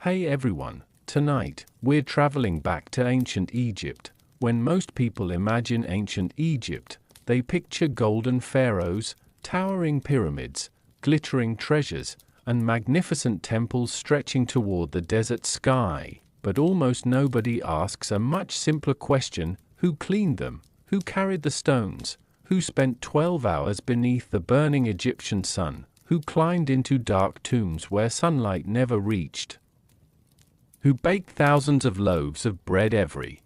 Hey everyone, tonight, we're traveling back to ancient Egypt. When most people imagine ancient Egypt, they picture golden pharaohs, towering pyramids, glittering treasures, and magnificent temples stretching toward the desert sky. But almost nobody asks a much simpler question: who cleaned them? Who carried the stones? Who spent 12 hours beneath the burning Egyptian sun? Who climbed into dark tombs where sunlight never reached? Who baked thousands of loaves of bread every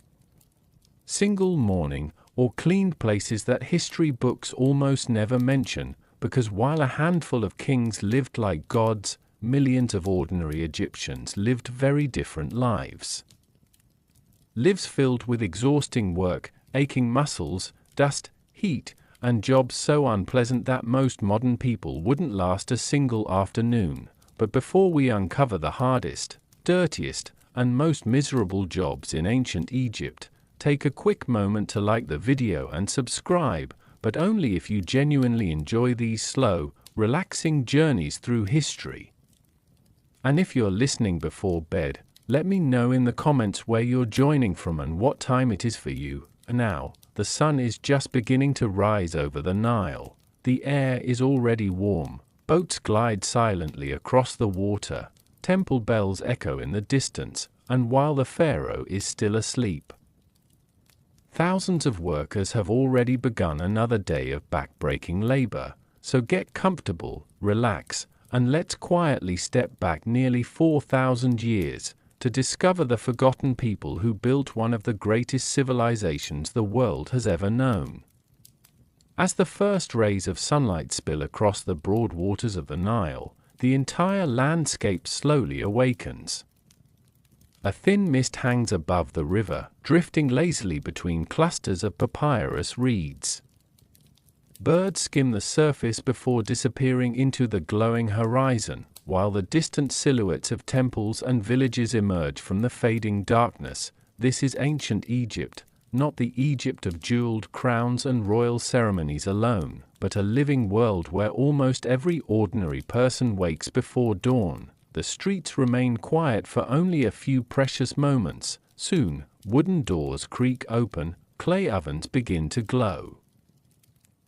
single morning, or cleaned places that history books almost never mention? Because while a handful of kings lived like gods, millions of ordinary Egyptians lived very different lives. Lives filled with exhausting work, aching muscles, dust, heat, and jobs so unpleasant that most modern people wouldn't last a single afternoon. But before we uncover the hardest, dirtiest, and most miserable jobs in ancient Egypt, take a quick moment to like the video and subscribe, but only if you genuinely enjoy these slow, relaxing journeys through history. And if you're listening before bed, let me know in the comments where you're joining from and what time it is for you. Now, the sun is just beginning to rise over the Nile. The air is already warm, boats glide silently across the water, temple bells echo in the distance, and while the pharaoh is still asleep, thousands of workers have already begun another day of back-breaking labor. So get comfortable, relax, and let's quietly step back nearly 4,000 years to discover the forgotten people who built one of the greatest civilizations the world has ever known. As the first rays of sunlight spill across the broad waters of the Nile, the entire landscape slowly awakens. A thin mist hangs above the river, drifting lazily between clusters of papyrus reeds. Birds skim the surface before disappearing into the glowing horizon, while the distant silhouettes of temples and villages emerge from the fading darkness. This is ancient Egypt, not the Egypt of jeweled crowns and royal ceremonies alone, but a living world where almost every ordinary person wakes before dawn. The streets remain quiet for only a few precious moments. Soon, wooden doors creak open, clay ovens begin to glow.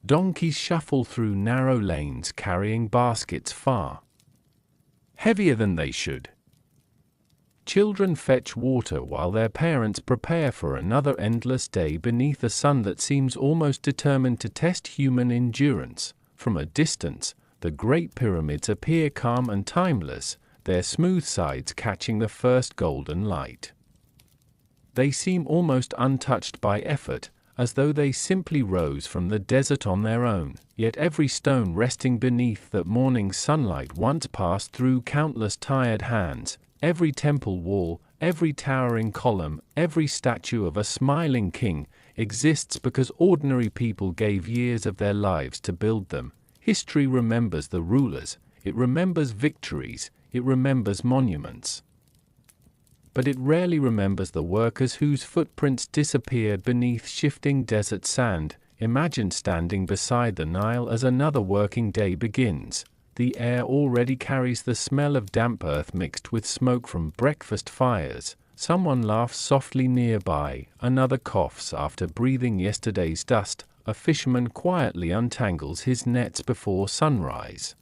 Donkeys shuffle through narrow lanes carrying baskets far heavier than they should. Children fetch water while their parents prepare for another endless day beneath a sun that seems almost determined to test human endurance. From a distance, the Great Pyramids appear calm and timeless, their smooth sides catching the first golden light. They seem almost untouched by effort, as though they simply rose from the desert on their own. Yet every stone resting beneath that morning sunlight once passed through countless tired hands. Every temple wall, every towering column, every statue of a smiling king exists because ordinary people gave years of their lives to build them. History remembers the rulers, it remembers victories, it remembers monuments. But it rarely remembers the workers whose footprints disappeared beneath shifting desert sand. Imagine standing beside the Nile as another working day begins. The air already carries the smell of damp earth mixed with smoke from breakfast fires. Someone laughs softly nearby, another coughs after breathing yesterday's dust. A fisherman quietly untangles his nets before sunrise.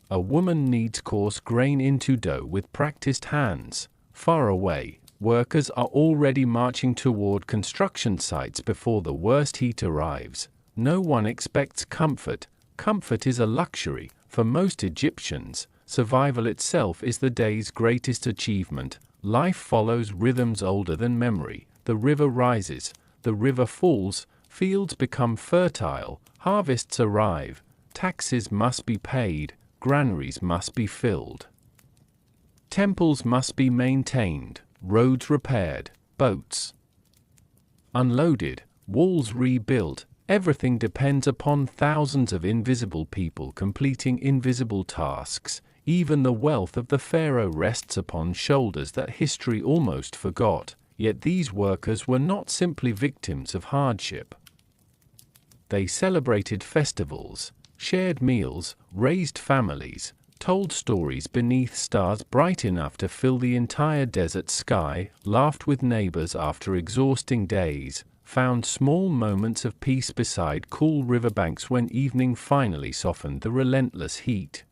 A woman kneads coarse grain into dough with practiced hands. Far away, workers are already marching toward construction sites before the worst heat arrives. No one expects comfort. Comfort is a luxury. For most Egyptians, survival itself is the day's greatest achievement. Life follows rhythms older than memory. The river rises, the river falls, fields become fertile, harvests arrive, taxes must be paid, granaries must be filled. Temples must be maintained, roads repaired, boats unloaded, walls rebuilt. Everything depends upon thousands of invisible people completing invisible tasks. Even the wealth of the pharaoh rests upon shoulders that history almost forgot. Yet these workers were not simply victims of hardship. They celebrated festivals, shared meals, raised families, told stories beneath stars bright enough to fill the entire desert sky, laughed with neighbors after exhausting days, found small moments of peace beside cool riverbanks when evening finally softened the relentless heat.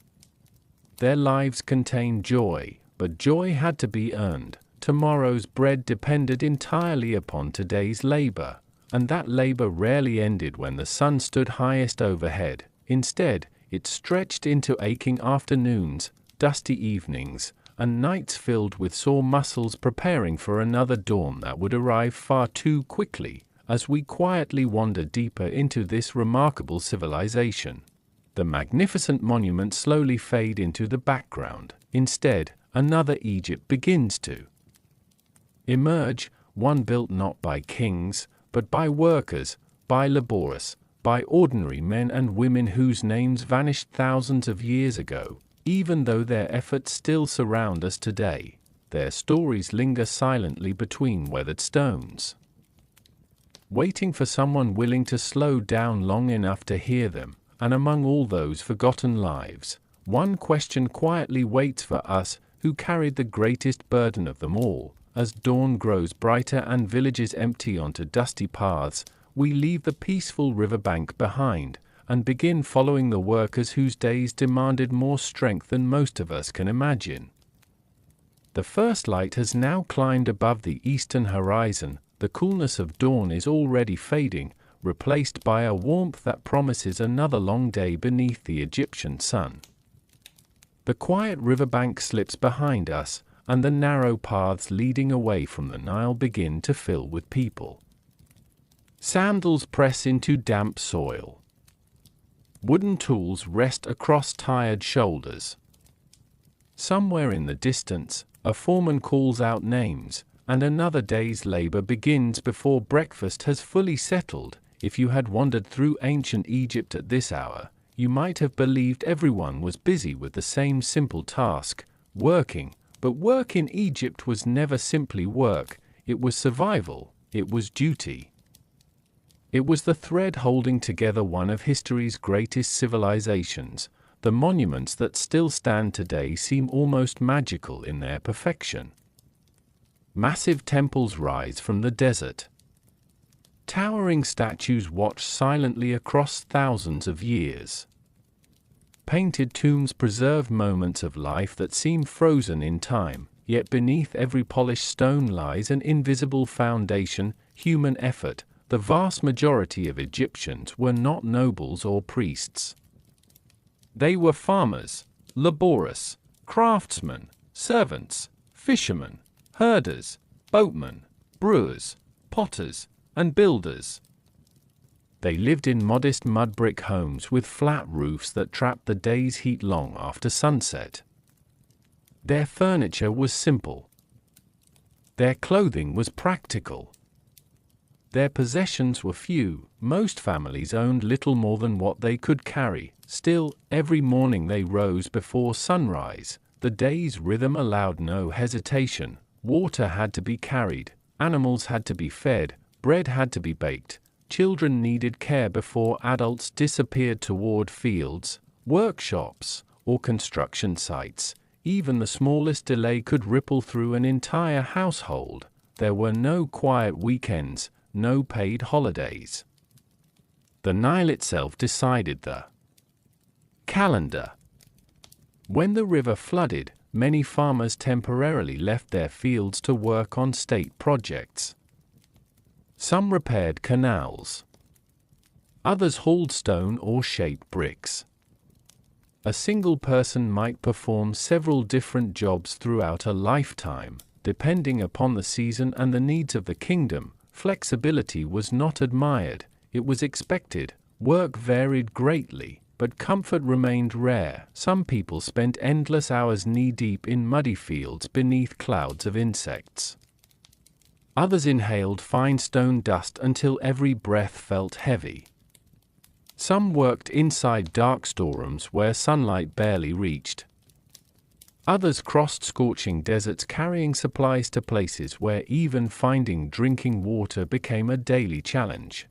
Their lives contained joy, but joy had to be earned. Tomorrow's bread depended entirely upon today's labor, and that labor rarely ended when the sun stood highest overhead. Instead, it stretched into aching afternoons, dusty evenings, and nights filled with sore muscles preparing for another dawn that would arrive far too quickly. As we quietly wander deeper into this remarkable civilization, the magnificent monuments slowly fade into the background. Instead, another Egypt begins to emerge, one built not by kings, but by workers, by laborers, by ordinary men and women whose names vanished thousands of years ago. Even though their efforts still surround us today, their stories linger silently between weathered stones, waiting for someone willing to slow down long enough to hear them. And among all those forgotten lives, one question quietly waits for us who carried the greatest burden of them all. As dawn grows brighter and villages empty onto dusty paths, we leave the peaceful riverbank behind and begin following the workers whose days demanded more strength than most of us can imagine. The first light has now climbed above the eastern horizon. The coolness of dawn is already fading, replaced by a warmth that promises another long day beneath the Egyptian sun. The quiet riverbank slips behind us, and the narrow paths leading away from the Nile begin to fill with people. Sandals press into damp soil. Wooden tools rest across tired shoulders. Somewhere in the distance, a foreman calls out names, and another day's labor begins before breakfast has fully settled. If you had wandered through ancient Egypt at this hour, you might have believed everyone was busy with the same simple task, working. But work in Egypt was never simply work, it was survival, it was duty. It was the thread holding together one of history's greatest civilizations. The monuments that still stand today seem almost magical in their perfection. Massive temples rise from the desert. Towering statues watch silently across thousands of years. Painted tombs preserve moments of life that seem frozen in time, yet beneath every polished stone lies an invisible foundation, human effort. The vast majority of Egyptians were not nobles or priests. They were farmers, laborers, craftsmen, servants, fishermen, herders, boatmen, brewers, potters, and builders. They lived in modest mud brick homes with flat roofs that trapped the day's heat long after sunset. Their furniture was simple. Their clothing was practical. Their possessions were few. Most families owned little more than what they could carry. Still, every morning they rose before sunrise. The day's rhythm allowed no hesitation. Water had to be carried, animals had to be fed, bread had to be baked, children needed care before adults disappeared toward fields, workshops, or construction sites. Even the smallest delay could ripple through an entire household. There were no quiet weekends, no paid holidays. The Nile itself decided the calendar. When the river flooded, many farmers temporarily left their fields to work on state projects. Some repaired canals. Others hauled stone or shaped bricks. A single person might perform several different jobs throughout a lifetime, depending upon the season and the needs of the kingdom. Flexibility was not admired, it was expected. Work varied greatly, but comfort remained rare. Some people spent endless hours knee-deep in muddy fields beneath clouds of insects. Others inhaled fine stone dust until every breath felt heavy. Some worked inside dark storerooms where sunlight barely reached. Others crossed scorching deserts carrying supplies to places where even finding drinking water became a daily challenge.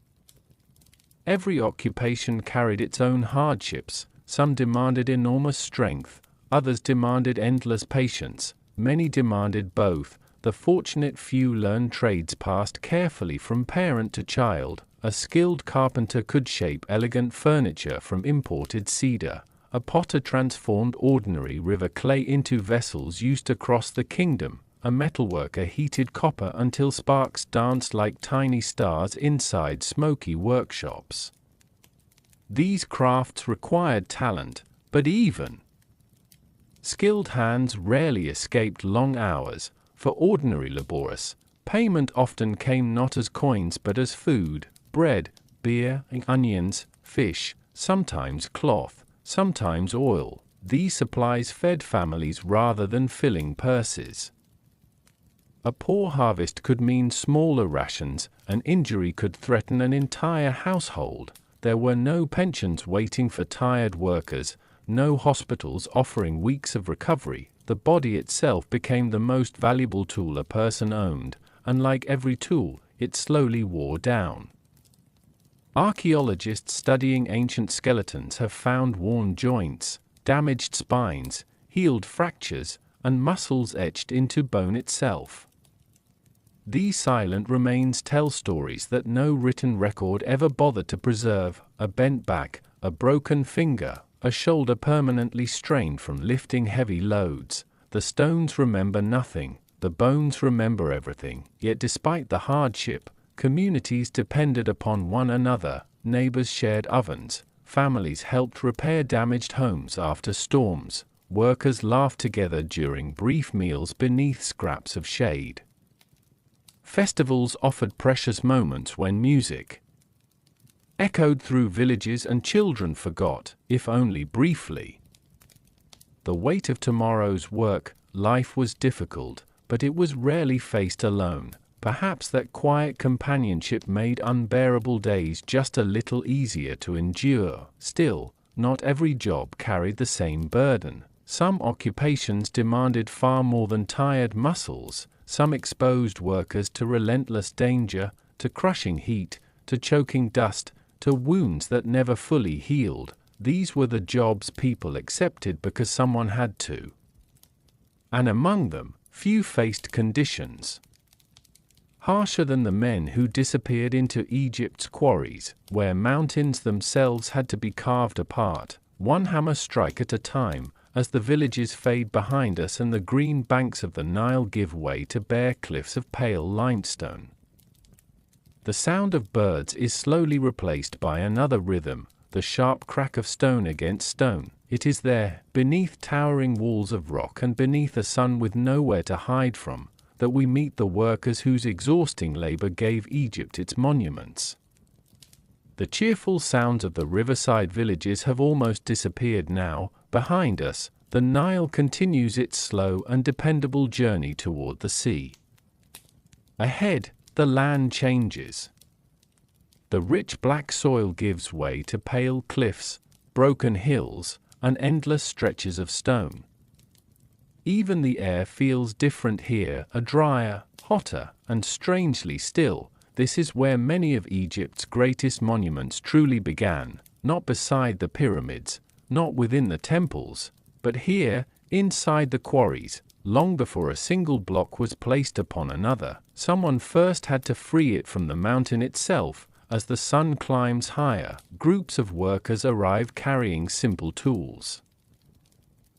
Every occupation carried its own hardships. Some demanded enormous strength, others demanded endless patience, many demanded both. The fortunate few learned trades passed carefully from parent to child. A skilled carpenter could shape elegant furniture from imported cedar. A potter transformed ordinary river clay into vessels used to cross the kingdom. A metalworker heated copper until sparks danced like tiny stars inside smoky workshops. These crafts required talent, but even skilled hands rarely escaped long hours. For ordinary laborers, payment often came not as coins but as food: bread, beer, onions, fish, sometimes cloth, sometimes oil. These supplies fed families rather than filling purses. A poor harvest could mean smaller rations. An injury could threaten an entire household. There were no pensions waiting for tired workers, no hospitals offering weeks of recovery. The body itself became the most valuable tool a person owned, and like every tool, it slowly wore down. Archaeologists studying ancient skeletons have found worn joints, damaged spines, healed fractures, and muscles etched into bone itself. These silent remains tell stories that no written record ever bothered to preserve: a bent back, a broken finger, a shoulder permanently strained from lifting heavy loads. The stones remember nothing, the bones remember everything. Yet despite the hardship, communities depended upon one another. Neighbors shared ovens, families helped repair damaged homes after storms, workers laughed together during brief meals beneath scraps of shade. Festivals offered precious moments when music echoed through villages and children forgot, if only briefly, the weight of tomorrow's work. Life was difficult, but it was rarely faced alone. Perhaps that quiet companionship made unbearable days just a little easier to endure. Still, not every job carried the same burden. Some occupations demanded far more than tired muscles. Some exposed workers to relentless danger, to crushing heat, to choking dust, to wounds that never fully healed. These were the jobs people accepted because someone had to. And among them, few faced conditions harsher than the men who disappeared into Egypt's quarries, where mountains themselves had to be carved apart, one hammer strike at a time, as the villages fade behind us and the green banks of the Nile give way to bare cliffs of pale limestone. The sound of birds is slowly replaced by another rhythm, the sharp crack of stone against stone. It is there, beneath towering walls of rock and beneath a sun with nowhere to hide from, that we meet the workers whose exhausting labor gave Egypt its monuments. The cheerful sounds of the riverside villages have almost disappeared now. Behind us, the Nile continues its slow and dependable journey toward the sea. Ahead, the land changes. The rich black soil gives way to pale cliffs, broken hills, and endless stretches of stone. Even the air feels different here, a drier, hotter, and strangely still. This is where many of Egypt's greatest monuments truly began, not beside the pyramids, not within the temples, but here, inside the quarries. Long before a single block was placed upon another, someone first had to free it from the mountain itself. As the sun climbs higher, groups of workers arrive carrying simple tools.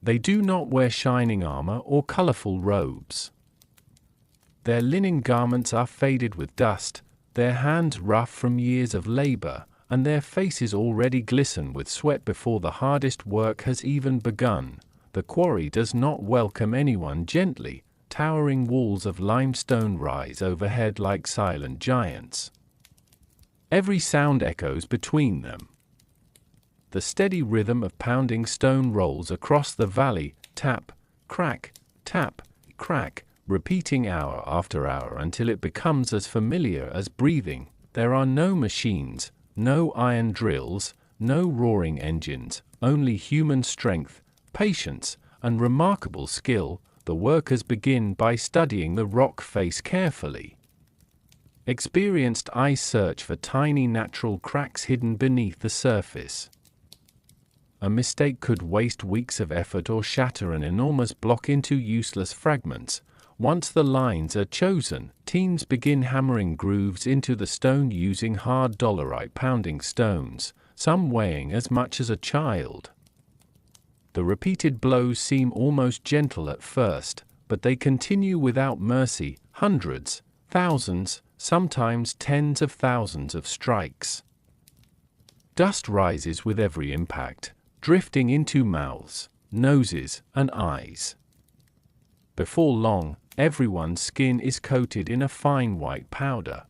They do not wear shining armor or colorful robes. Their linen garments are faded with dust, their hands rough from years of labor, and their faces already glisten with sweat before the hardest work has even begun. The quarry does not welcome anyone gently. Towering walls of limestone rise overhead like silent giants. Every sound echoes between them. The steady rhythm of pounding stone rolls across the valley, tap, crack, repeating hour after hour until it becomes as familiar as breathing. There are no machines, no iron drills, no roaring engines, only human strength, patience, and remarkable skill. The workers begin by studying the rock face carefully. Experienced eyes search for tiny natural cracks hidden beneath the surface. A mistake could waste weeks of effort or shatter an enormous block into useless fragments. Once the lines are chosen, teams begin hammering grooves into the stone using hard dolerite pounding stones, some weighing as much as a child. The repeated blows seem almost gentle at first, but they continue without mercy, hundreds, thousands, sometimes tens of thousands of strikes. Dust rises with every impact, drifting into mouths, noses, and eyes. Before long, everyone's skin is coated in a fine white powder.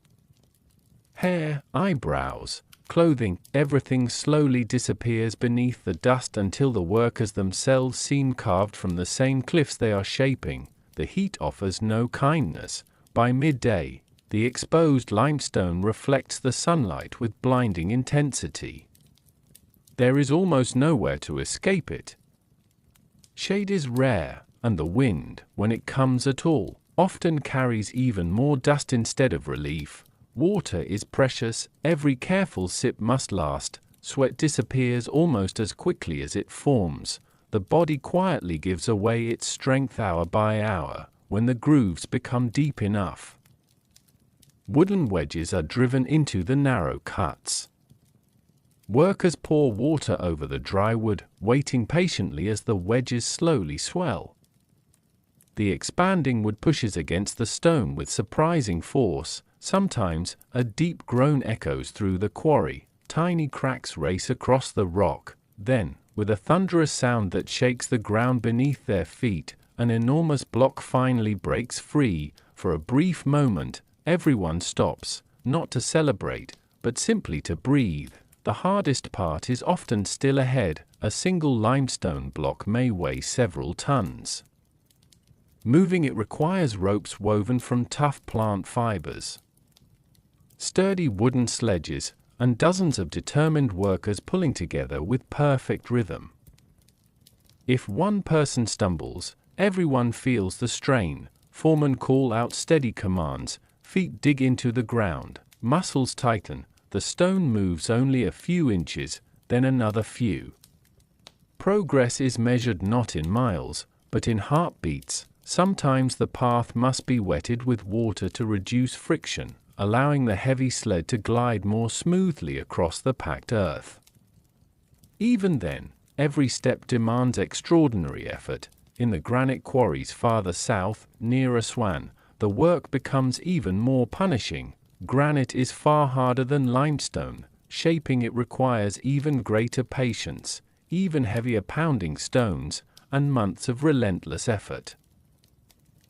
Hair, eyebrows, clothing, everything slowly disappears beneath the dust until the workers themselves seem carved from the same cliffs they are shaping. The heat offers no kindness. By midday, the exposed limestone reflects the sunlight with blinding intensity. There is almost nowhere to escape it. Shade is rare, and the wind, when it comes at all, often carries even more dust instead of relief. Water is precious, every careful sip must last, sweat disappears almost as quickly as it forms, the body quietly gives away its strength hour by hour, when the grooves become deep enough. Wooden wedges are driven into the narrow cuts. Workers pour water over the dry wood, waiting patiently as the wedges slowly swell. The expanding wood pushes against the stone with surprising force. Sometimes, a deep groan echoes through the quarry, tiny cracks race across the rock, then, with a thunderous sound that shakes the ground beneath their feet, an enormous block finally breaks free. For a brief moment, everyone stops, not to celebrate, but simply to breathe. The hardest part is often still ahead. A single limestone block may weigh several tons. Moving it requires ropes woven from tough plant fibers, sturdy wooden sledges, and dozens of determined workers pulling together with perfect rhythm. If one person stumbles, everyone feels the strain. Foremen call out steady commands, feet dig into the ground, muscles tighten, the stone moves only a few inches, then another few. Progress is measured not in miles, but in heartbeats. Sometimes the path must be wetted with water to reduce friction, allowing the heavy sled to glide more smoothly across the packed earth. Even then, every step demands extraordinary effort. In the granite quarries farther south, near Aswan, the work becomes even more punishing. Granite is far harder than limestone. Shaping it requires even greater patience, even heavier pounding stones, and months of relentless effort.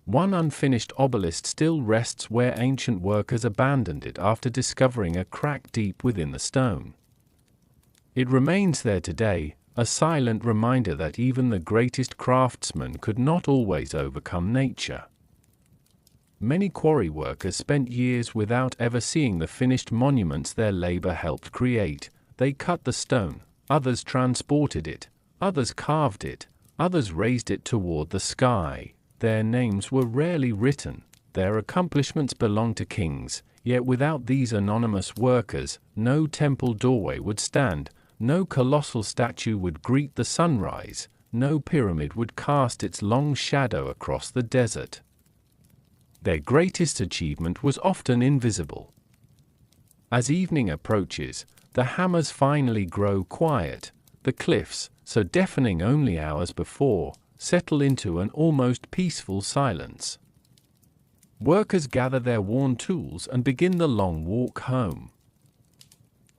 One unfinished obelisk still rests where ancient workers abandoned it after discovering a crack deep within the stone. It remains there today, a silent reminder that even the greatest craftsmen could not always overcome nature. Many quarry workers spent years without ever seeing the finished monuments their labor helped create. They cut the stone, others transported it, others carved it, others raised it toward the sky. Their names were rarely written, their accomplishments belonged to kings, yet without these anonymous workers, no temple doorway would stand, no colossal statue would greet the sunrise, no pyramid would cast its long shadow across the desert. Their greatest achievement was often invisible. As evening approaches, the hammers finally grow quiet. The cliffs, so deafening only hours before, settle into an almost peaceful silence. Workers gather their worn tools and begin the long walk home,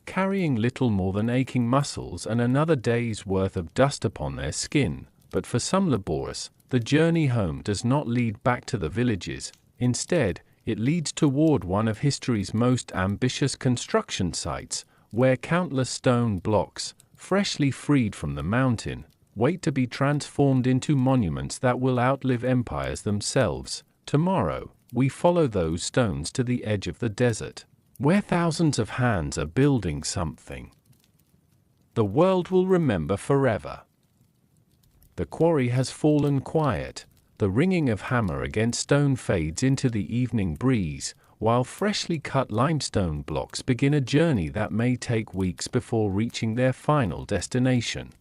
carrying little more than aching muscles and another day's worth of dust upon their skin. But for some laborers, the journey home does not lead back to the villages. Instead, it leads toward one of history's most ambitious construction sites, where countless stone blocks, freshly freed from the mountain, wait to be transformed into monuments that will outlive empires themselves. Tomorrow, we follow those stones to the edge of the desert, where thousands of hands are building something the world will remember forever. The quarry has fallen quiet. The ringing of hammer against stone fades into the evening breeze, while freshly cut limestone blocks begin a journey that may take weeks before reaching their final destination.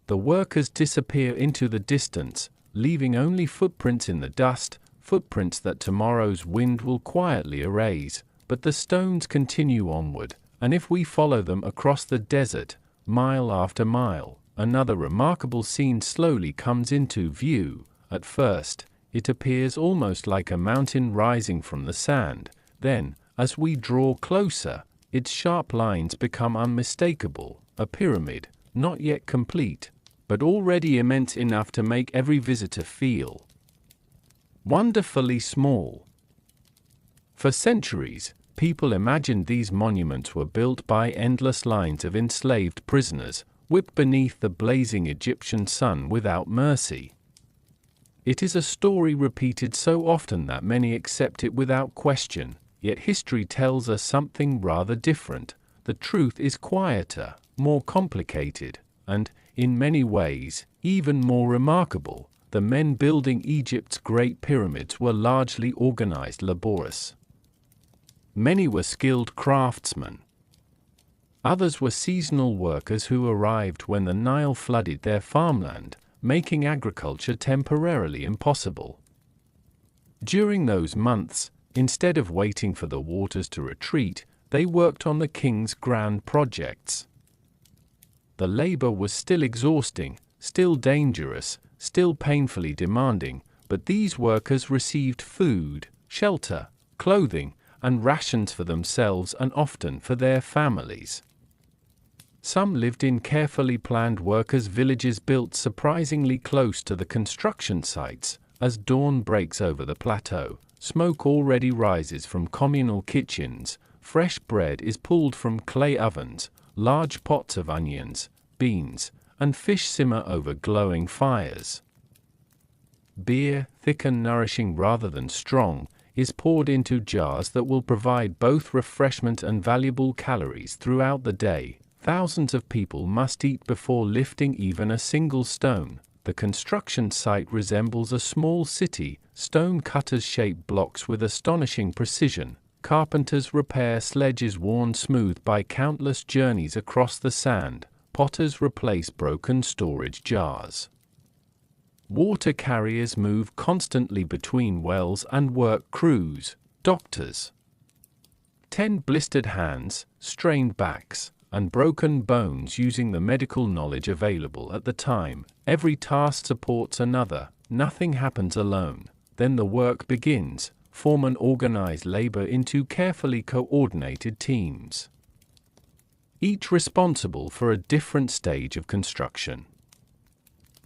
The workers disappear into the distance, leaving only footprints in the dust, footprints that tomorrow's wind will quietly erase. But the stones continue onward, and if we follow them across the desert, mile after mile, another remarkable scene slowly comes into view. At first, it appears almost like a mountain rising from the sand. Then, as we draw closer, its sharp lines become unmistakable, a pyramid, not yet complete, but already immense enough to make every visitor feel wonderfully small. For centuries, people imagined these monuments were built by endless lines of enslaved prisoners, whipped beneath the blazing Egyptian sun without mercy. It is a story repeated so often that many accept it without question, yet history tells us something rather different. The truth is quieter, more complicated, and, in many ways, even more remarkable. The men building Egypt's great pyramids were largely organized, laborious. Many were skilled craftsmen. Others were seasonal workers who arrived when the Nile flooded their farmland, making agriculture temporarily impossible. During those months, instead of waiting for the waters to retreat, they worked on the king's grand projects. The labor was still exhausting, still dangerous, still painfully demanding, but these workers received food, shelter, clothing, and rations for themselves and often for their families. Some lived in carefully planned workers' villages built surprisingly close to the construction sites. As dawn breaks over the plateau, smoke already rises from communal kitchens, fresh bread is pulled from clay ovens, large pots of onions, beans, and fish simmer over glowing fires. Beer, thick and nourishing rather than strong, is poured into jars that will provide both refreshment and valuable calories throughout the day. Thousands of people must eat before lifting even a single stone. The construction site resembles a small city. Stone cutters shape blocks with astonishing precision. Carpenters repair sledges worn smooth by countless journeys across the sand. Potters replace broken storage jars. Water carriers move constantly between wells and work crews. Doctors tend blistered hands, strained backs, and broken bones using the medical knowledge available at the time. Every task supports another, nothing happens alone. Then the work begins. Foremen organize labor into carefully coordinated teams, each responsible for a different stage of construction.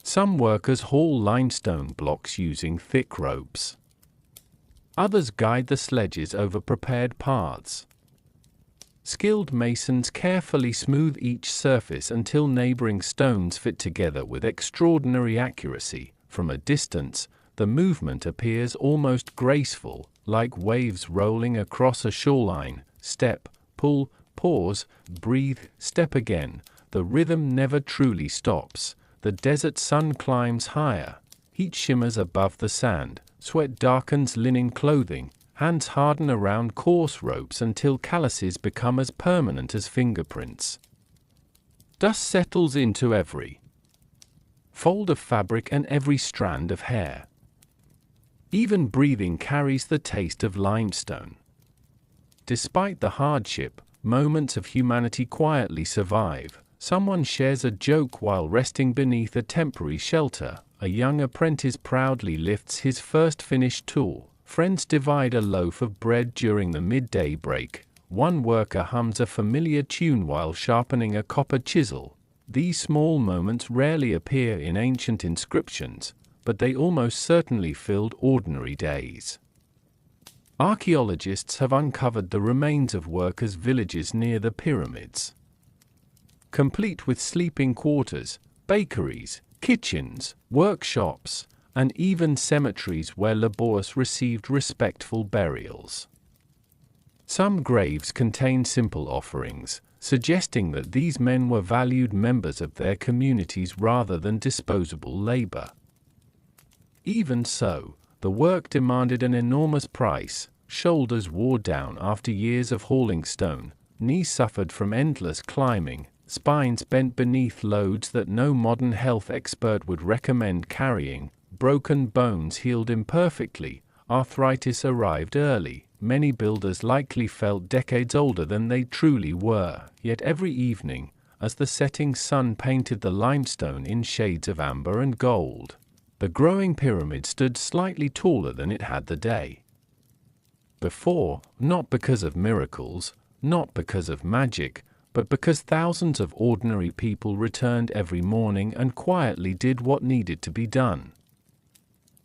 Some workers haul limestone blocks using thick ropes. Others guide the sledges over prepared paths. Skilled masons carefully smooth each surface until neighboring stones fit together with extraordinary accuracy. From a distance, the movement appears almost graceful, like waves rolling across a shoreline. Step, pull, pause, breathe, step again. The rhythm never truly stops. The desert sun climbs higher. Heat shimmers above the sand. Sweat darkens linen clothing. Hands harden around coarse ropes until calluses become as permanent as fingerprints. Dust settles into every fold of fabric and every strand of hair. Even breathing carries the taste of limestone. Despite the hardship, moments of humanity quietly survive. Someone shares a joke while resting beneath a temporary shelter. A young apprentice proudly lifts his first finished tool. Friends divide a loaf of bread during the midday break. One worker hums a familiar tune while sharpening a copper chisel. These small moments rarely appear in ancient inscriptions, but they almost certainly filled ordinary days. Archaeologists have uncovered the remains of workers' villages near the pyramids, complete with sleeping quarters, bakeries, kitchens, workshops, and even cemeteries where labors received respectful burials. Some graves contain simple offerings, suggesting that these men were valued members of their communities rather than disposable labor. Even so, the work demanded an enormous price. Shoulders wore down after years of hauling stone, knees suffered from endless climbing, spines bent beneath loads that no modern health expert would recommend carrying, broken bones healed imperfectly, arthritis arrived early. Many builders likely felt decades older than they truly were, yet every evening, as the setting sun painted the limestone in shades of amber and gold, the growing pyramid stood slightly taller than it had the day before, not because of miracles, not because of magic, but because thousands of ordinary people returned every morning and quietly did what needed to be done.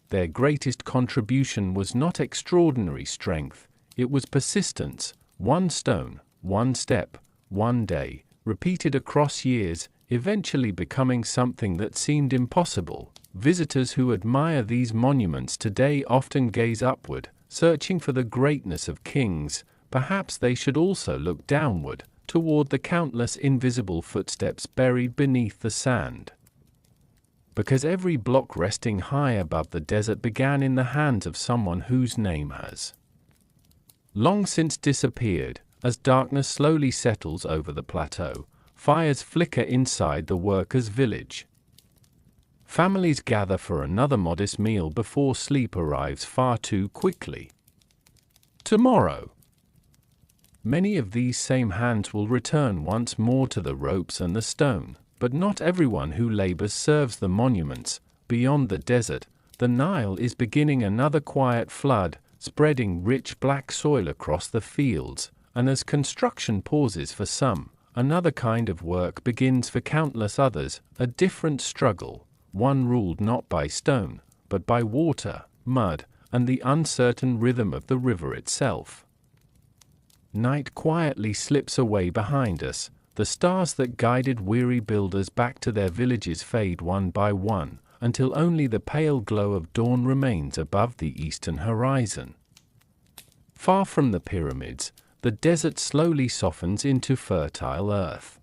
Their greatest contribution was not extraordinary strength, it was persistence, one stone, one step, one day, repeated across years, eventually becoming something that seemed impossible. Visitors who admire these monuments today often gaze upward, searching for the greatness of kings. Perhaps they should also look downward, toward the countless invisible footsteps buried beneath the sand. Because every block resting high above the desert began in the hands of someone whose name has long since disappeared. As darkness slowly settles over the plateau, fires flicker inside the workers' village. Families gather for another modest meal before sleep arrives far too quickly. Tomorrow, many of these same hands will return once more to the ropes and the stone. But not everyone who labors serves the monuments. Beyond the desert, the Nile is beginning another quiet flood, spreading rich black soil across the fields, and as construction pauses for some, another kind of work begins for countless others, a different struggle, one ruled not by stone, but by water, mud, and the uncertain rhythm of the river itself. Night quietly slips away behind us. The stars that guided weary builders back to their villages fade one by one, until only the pale glow of dawn remains above the eastern horizon. Far from the pyramids, the desert slowly softens into fertile earth.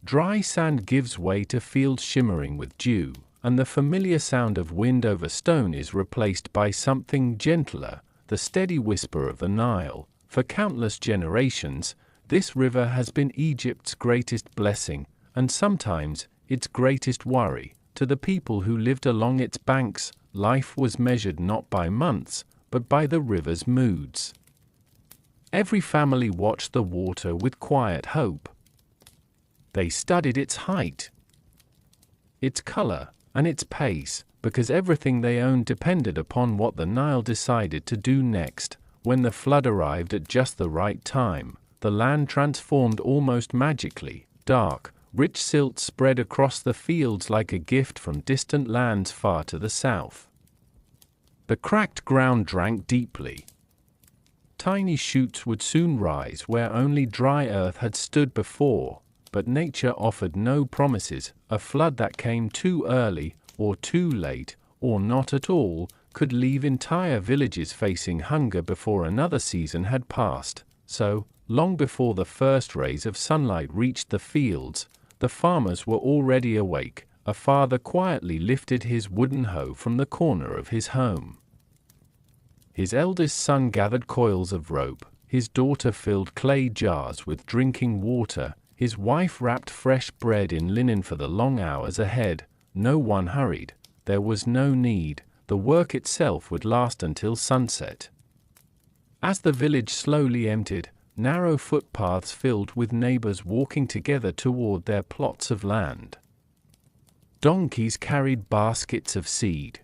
Dry sand gives way to fields shimmering with dew, and the familiar sound of wind over stone is replaced by something gentler, the steady whisper of the Nile. For countless generations, this river has been Egypt's greatest blessing, and sometimes its greatest worry. To the people who lived along its banks, life was measured not by months, but by the river's moods. Every family watched the water with quiet hope. They studied its height, its color, and its pace, because everything they owned depended upon what the Nile decided to do next. When the flood arrived at just the right time, the land transformed almost magically. Dark, rich silt spread across the fields like a gift from distant lands far to the south. The cracked ground drank deeply. Tiny shoots would soon rise where only dry earth had stood before, but nature offered no promises. A flood that came too early, or too late, or not at all, could leave entire villages facing hunger before another season had passed. So, long before the first rays of sunlight reached the fields, the farmers were already awake. A father quietly lifted his wooden hoe from the corner of his home. His eldest son gathered coils of rope, his daughter filled clay jars with drinking water, his wife wrapped fresh bread in linen for the long hours ahead. No one hurried, there was no need, the work itself would last until sunset. As the village slowly emptied, narrow footpaths filled with neighbors walking together toward their plots of land. Donkeys carried baskets of seed.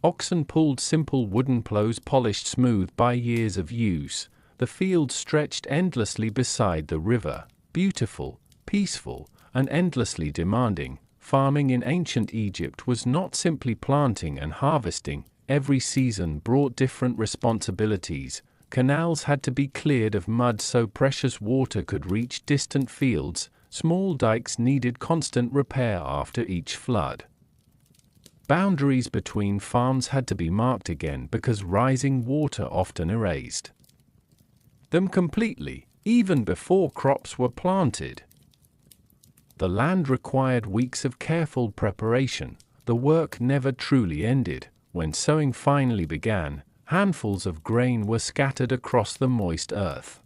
Oxen pulled simple wooden plows polished smooth by years of use. The fields stretched endlessly beside the river, beautiful, peaceful, and endlessly demanding. Farming in ancient Egypt was not simply planting and harvesting. Every season brought different responsibilities. Canals had to be cleared of mud so precious water could reach distant fields. Small dikes needed constant repair after each flood. Boundaries between farms had to be marked again because rising water often erased them completely, even before crops were planted. The land required weeks of careful preparation. The work never truly ended. When sowing finally began, handfuls of grain were scattered across the moist earth.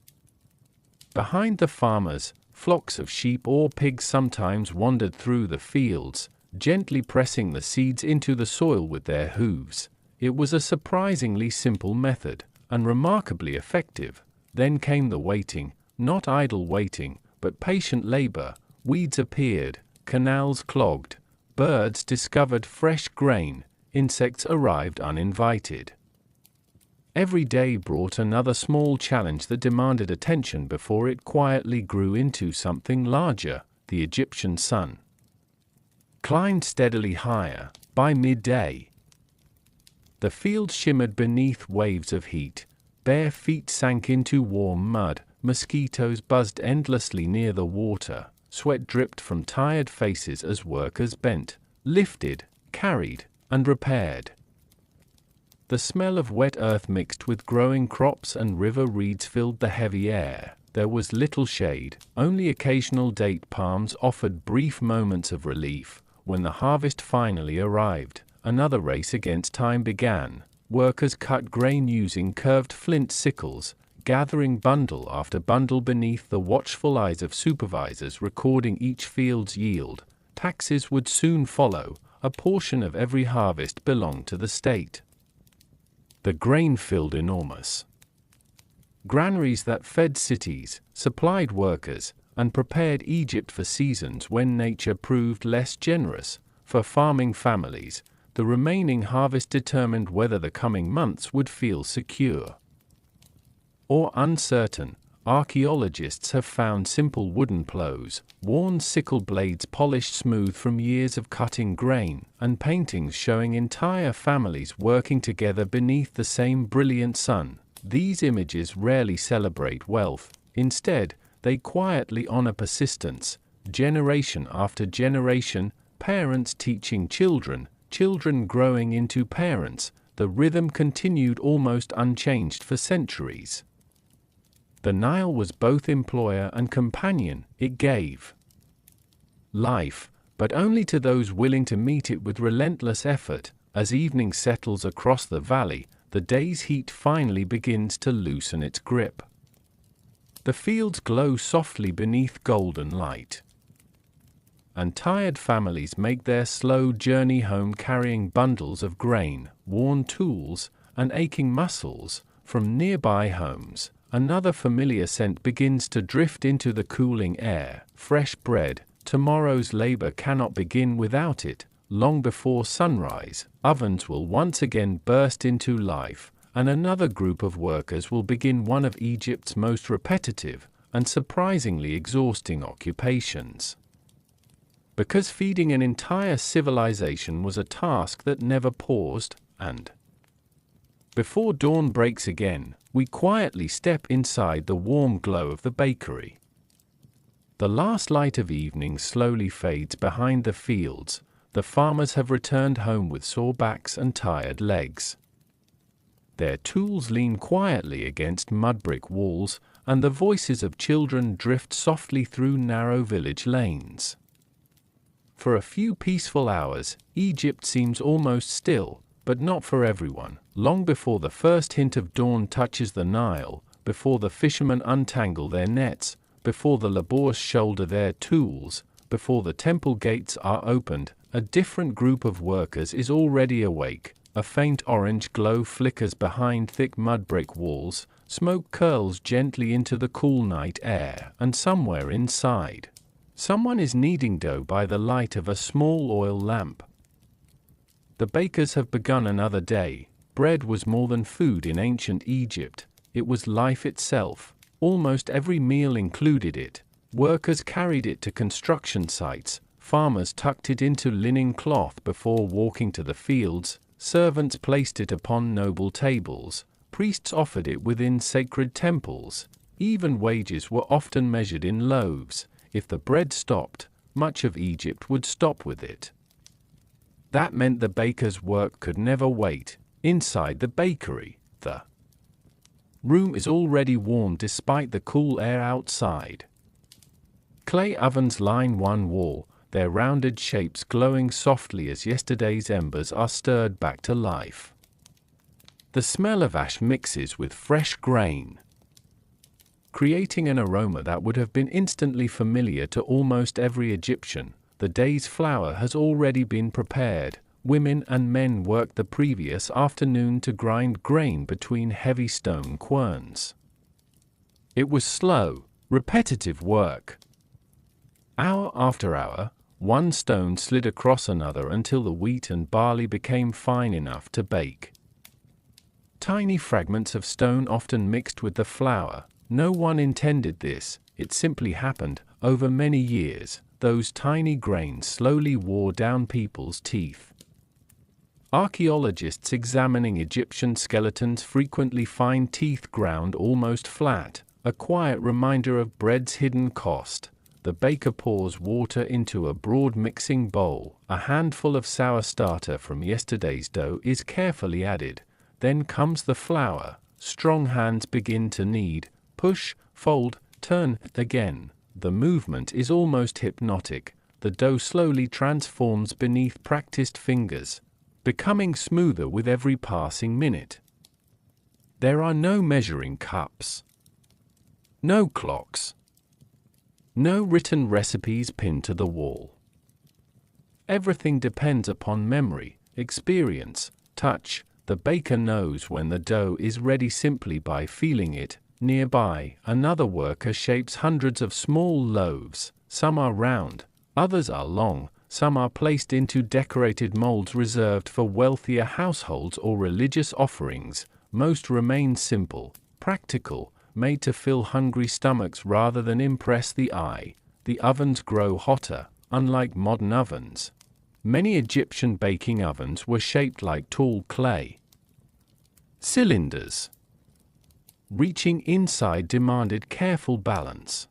Behind the farmers, Flocks of sheep or pigs sometimes wandered through the fields, gently pressing the seeds into the soil with their hooves. It was a surprisingly simple method, and remarkably effective. Then came the waiting, not idle waiting, but patient labor. Weeds appeared, canals clogged, birds discovered fresh grain, insects arrived uninvited. Every day brought another small challenge that demanded attention before it quietly grew into something larger. The Egyptian sun climbed steadily higher. By midday, the fields shimmered beneath waves of heat. Bare feet sank into warm mud. Mosquitoes buzzed endlessly near the water. Sweat dripped from tired faces as workers bent, lifted, carried, and repaired. The smell of wet earth mixed with growing crops and river reeds filled the heavy air. There was little shade. Only occasional date palms offered brief moments of relief. When the harvest finally arrived, another race against time began. Workers cut grain using curved flint sickles, gathering bundle after bundle beneath the watchful eyes of supervisors recording each field's yield. Taxes would soon follow. A portion of every harvest belonged to the state. The grain filled enormous granaries that fed cities, supplied workers, and prepared Egypt for seasons when nature proved less generous. For farming families, the remaining harvest determined whether the coming months would feel secure or uncertain. Archaeologists have found simple wooden plows, worn sickle blades polished smooth from years of cutting grain, and paintings showing entire families working together beneath the same brilliant sun. These images rarely celebrate wealth. Instead, they quietly honor persistence. Generation after generation, parents teaching children, children growing into parents, the rhythm continued almost unchanged for centuries. The Nile was both employer and companion. It gave life, but only to those willing to meet it with relentless effort. As evening settles across the valley, the day's heat finally begins to loosen its grip. The fields glow softly beneath golden light, and tired families make their slow journey home carrying bundles of grain, worn tools, and aching muscles. From nearby homes, another familiar scent begins to drift into the cooling air. Fresh bread. Tomorrow's labor cannot begin without it. Long before sunrise, ovens will once again burst into life, and another group of workers will begin one of Egypt's most repetitive and surprisingly exhausting occupations. Because feeding an entire civilization was a task that never paused, and before dawn breaks again, we quietly step inside the warm glow of the bakery. The last light of evening slowly fades behind the fields. The farmers have returned home with sore backs and tired legs. Their tools lean quietly against mud-brick walls, and the voices of children drift softly through narrow village lanes. For a few peaceful hours, Egypt seems almost still, but not for everyone. Long before the first hint of dawn touches the Nile, before the fishermen untangle their nets, before the laborers shoulder their tools, before the temple gates are opened, a different group of workers is already awake. A faint orange glow flickers behind thick mud-brick walls, smoke curls gently into the cool night air, and somewhere inside, someone is kneading dough by the light of a small oil lamp. The bakers have begun another day. Bread was more than food in ancient Egypt. It was life itself. Almost every meal included it. Workers carried it to construction sites. Farmers tucked it into linen cloth before walking to the fields. Servants placed it upon noble tables. Priests offered it within sacred temples. Even wages were often measured in loaves. If the bread stopped, much of Egypt would stop with it. That meant the baker's work could never wait. Inside the bakery, the room is already warm despite the cool air outside. Clay ovens line one wall, their rounded shapes glowing softly as yesterday's embers are stirred back to life. The smell of ash mixes with fresh grain, creating an aroma that would have been instantly familiar to almost every Egyptian. The day's flour has already been prepared. Women and men worked the previous afternoon to grind grain between heavy stone querns. It was slow, repetitive work. Hour after hour, one stone slid across another until the wheat and barley became fine enough to bake. Tiny fragments of stone often mixed with the flour. No one intended this, it simply happened. Over many years, those tiny grains slowly wore down people's teeth. Archaeologists examining Egyptian skeletons frequently find teeth ground almost flat, a quiet reminder of bread's hidden cost. The baker pours water into a broad mixing bowl. A handful of sour starter from yesterday's dough is carefully added. Then comes the flour. Strong hands begin to knead, push, fold, turn again. The movement is almost hypnotic. The dough slowly transforms beneath practiced fingers, becoming smoother with every passing minute. There are no measuring cups, no clocks, no written recipes pinned to the wall. Everything depends upon memory, experience, touch. The baker knows when the dough is ready simply by feeling it. Nearby, another worker shapes hundreds of small loaves. Some are round, others are long, some are placed into decorated molds reserved for wealthier households or religious offerings. Most remain simple, practical, made to fill hungry stomachs rather than impress the eye. The ovens grow hotter, unlike modern ovens. Many Egyptian baking ovens were shaped like tall clay cylinders. Reaching inside demanded careful balance.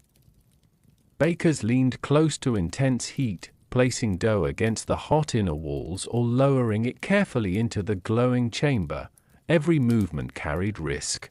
Bakers leaned close to intense heat, placing dough against the hot inner walls or lowering it carefully into the glowing chamber. Every movement carried risk.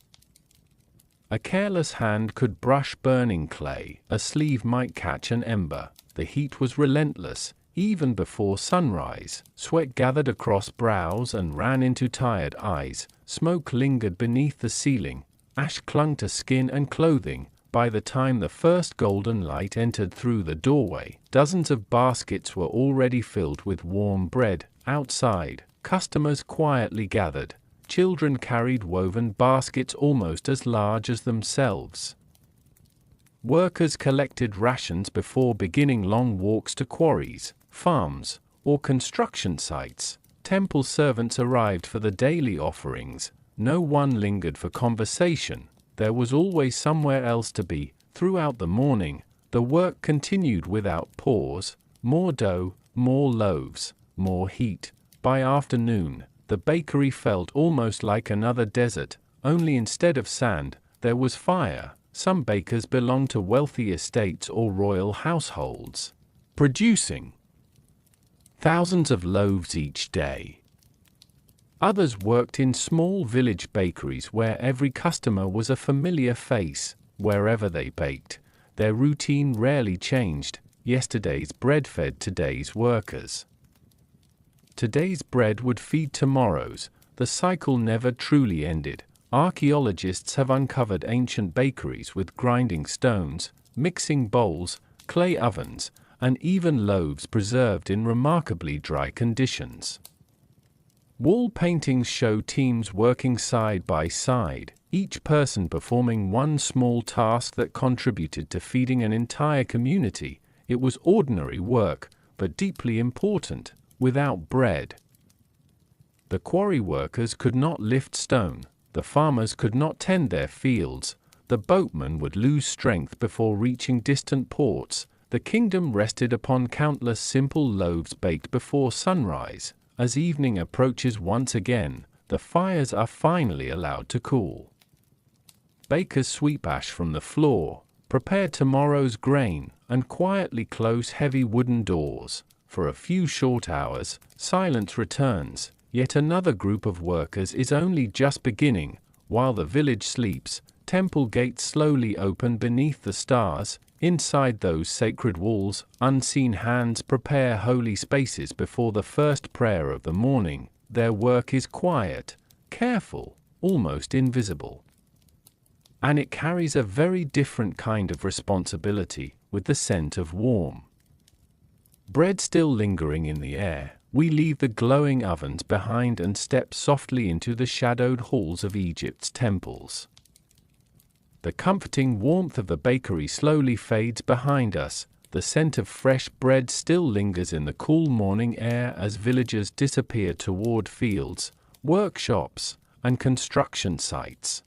A careless hand could brush burning clay, a sleeve might catch an ember. The heat was relentless. Even before sunrise, sweat gathered across brows and ran into tired eyes. Smoke lingered beneath the ceiling. Ash clung to skin and clothing. By the time the first golden light entered through the doorway, dozens of baskets were already filled with warm bread. Outside, customers quietly gathered. Children carried woven baskets almost as large as themselves. Workers collected rations before beginning long walks to quarries, farms, or construction sites. Temple servants arrived for the daily offerings. No one lingered for conversation. There was always somewhere else to be. Throughout the morning, the work continued without pause. More dough, more loaves, more heat. By afternoon, the bakery felt almost like another desert, only instead of sand, there was fire. Some bakers belonged to wealthy estates or royal households, producing thousands of loaves each day. Others worked in small village bakeries where every customer was a familiar face. Wherever they baked, their routine rarely changed. Yesterday's bread fed today's workers. Today's bread would feed tomorrow's. The cycle never truly ended. Archaeologists have uncovered ancient bakeries with grinding stones, mixing bowls, clay ovens, and even loaves preserved in remarkably dry conditions. Wall paintings show teams working side by side, each person performing one small task that contributed to feeding an entire community. It was ordinary work, but deeply important. Without bread, the quarry workers could not lift stone, the farmers could not tend their fields, the boatmen would lose strength before reaching distant ports. The kingdom rested upon countless simple loaves baked before sunrise. As evening approaches once again, the fires are finally allowed to cool. Bakers sweep ash from the floor, prepare tomorrow's grain, and quietly close heavy wooden doors. For a few short hours, silence returns. Yet another group of workers is only just beginning. While the village sleeps, temple gates slowly open beneath the stars. Inside those sacred walls, unseen hands prepare holy spaces before the first prayer of the morning. Their work is quiet, careful, almost invisible. And it carries a very different kind of responsibility, with the scent of warm bread still lingering in the air. We leave the glowing ovens behind and step softly into the shadowed halls of Egypt's temples. The comforting warmth of the bakery slowly fades behind us. The scent of fresh bread still lingers in the cool morning air as villagers disappear toward fields, workshops, and construction sites.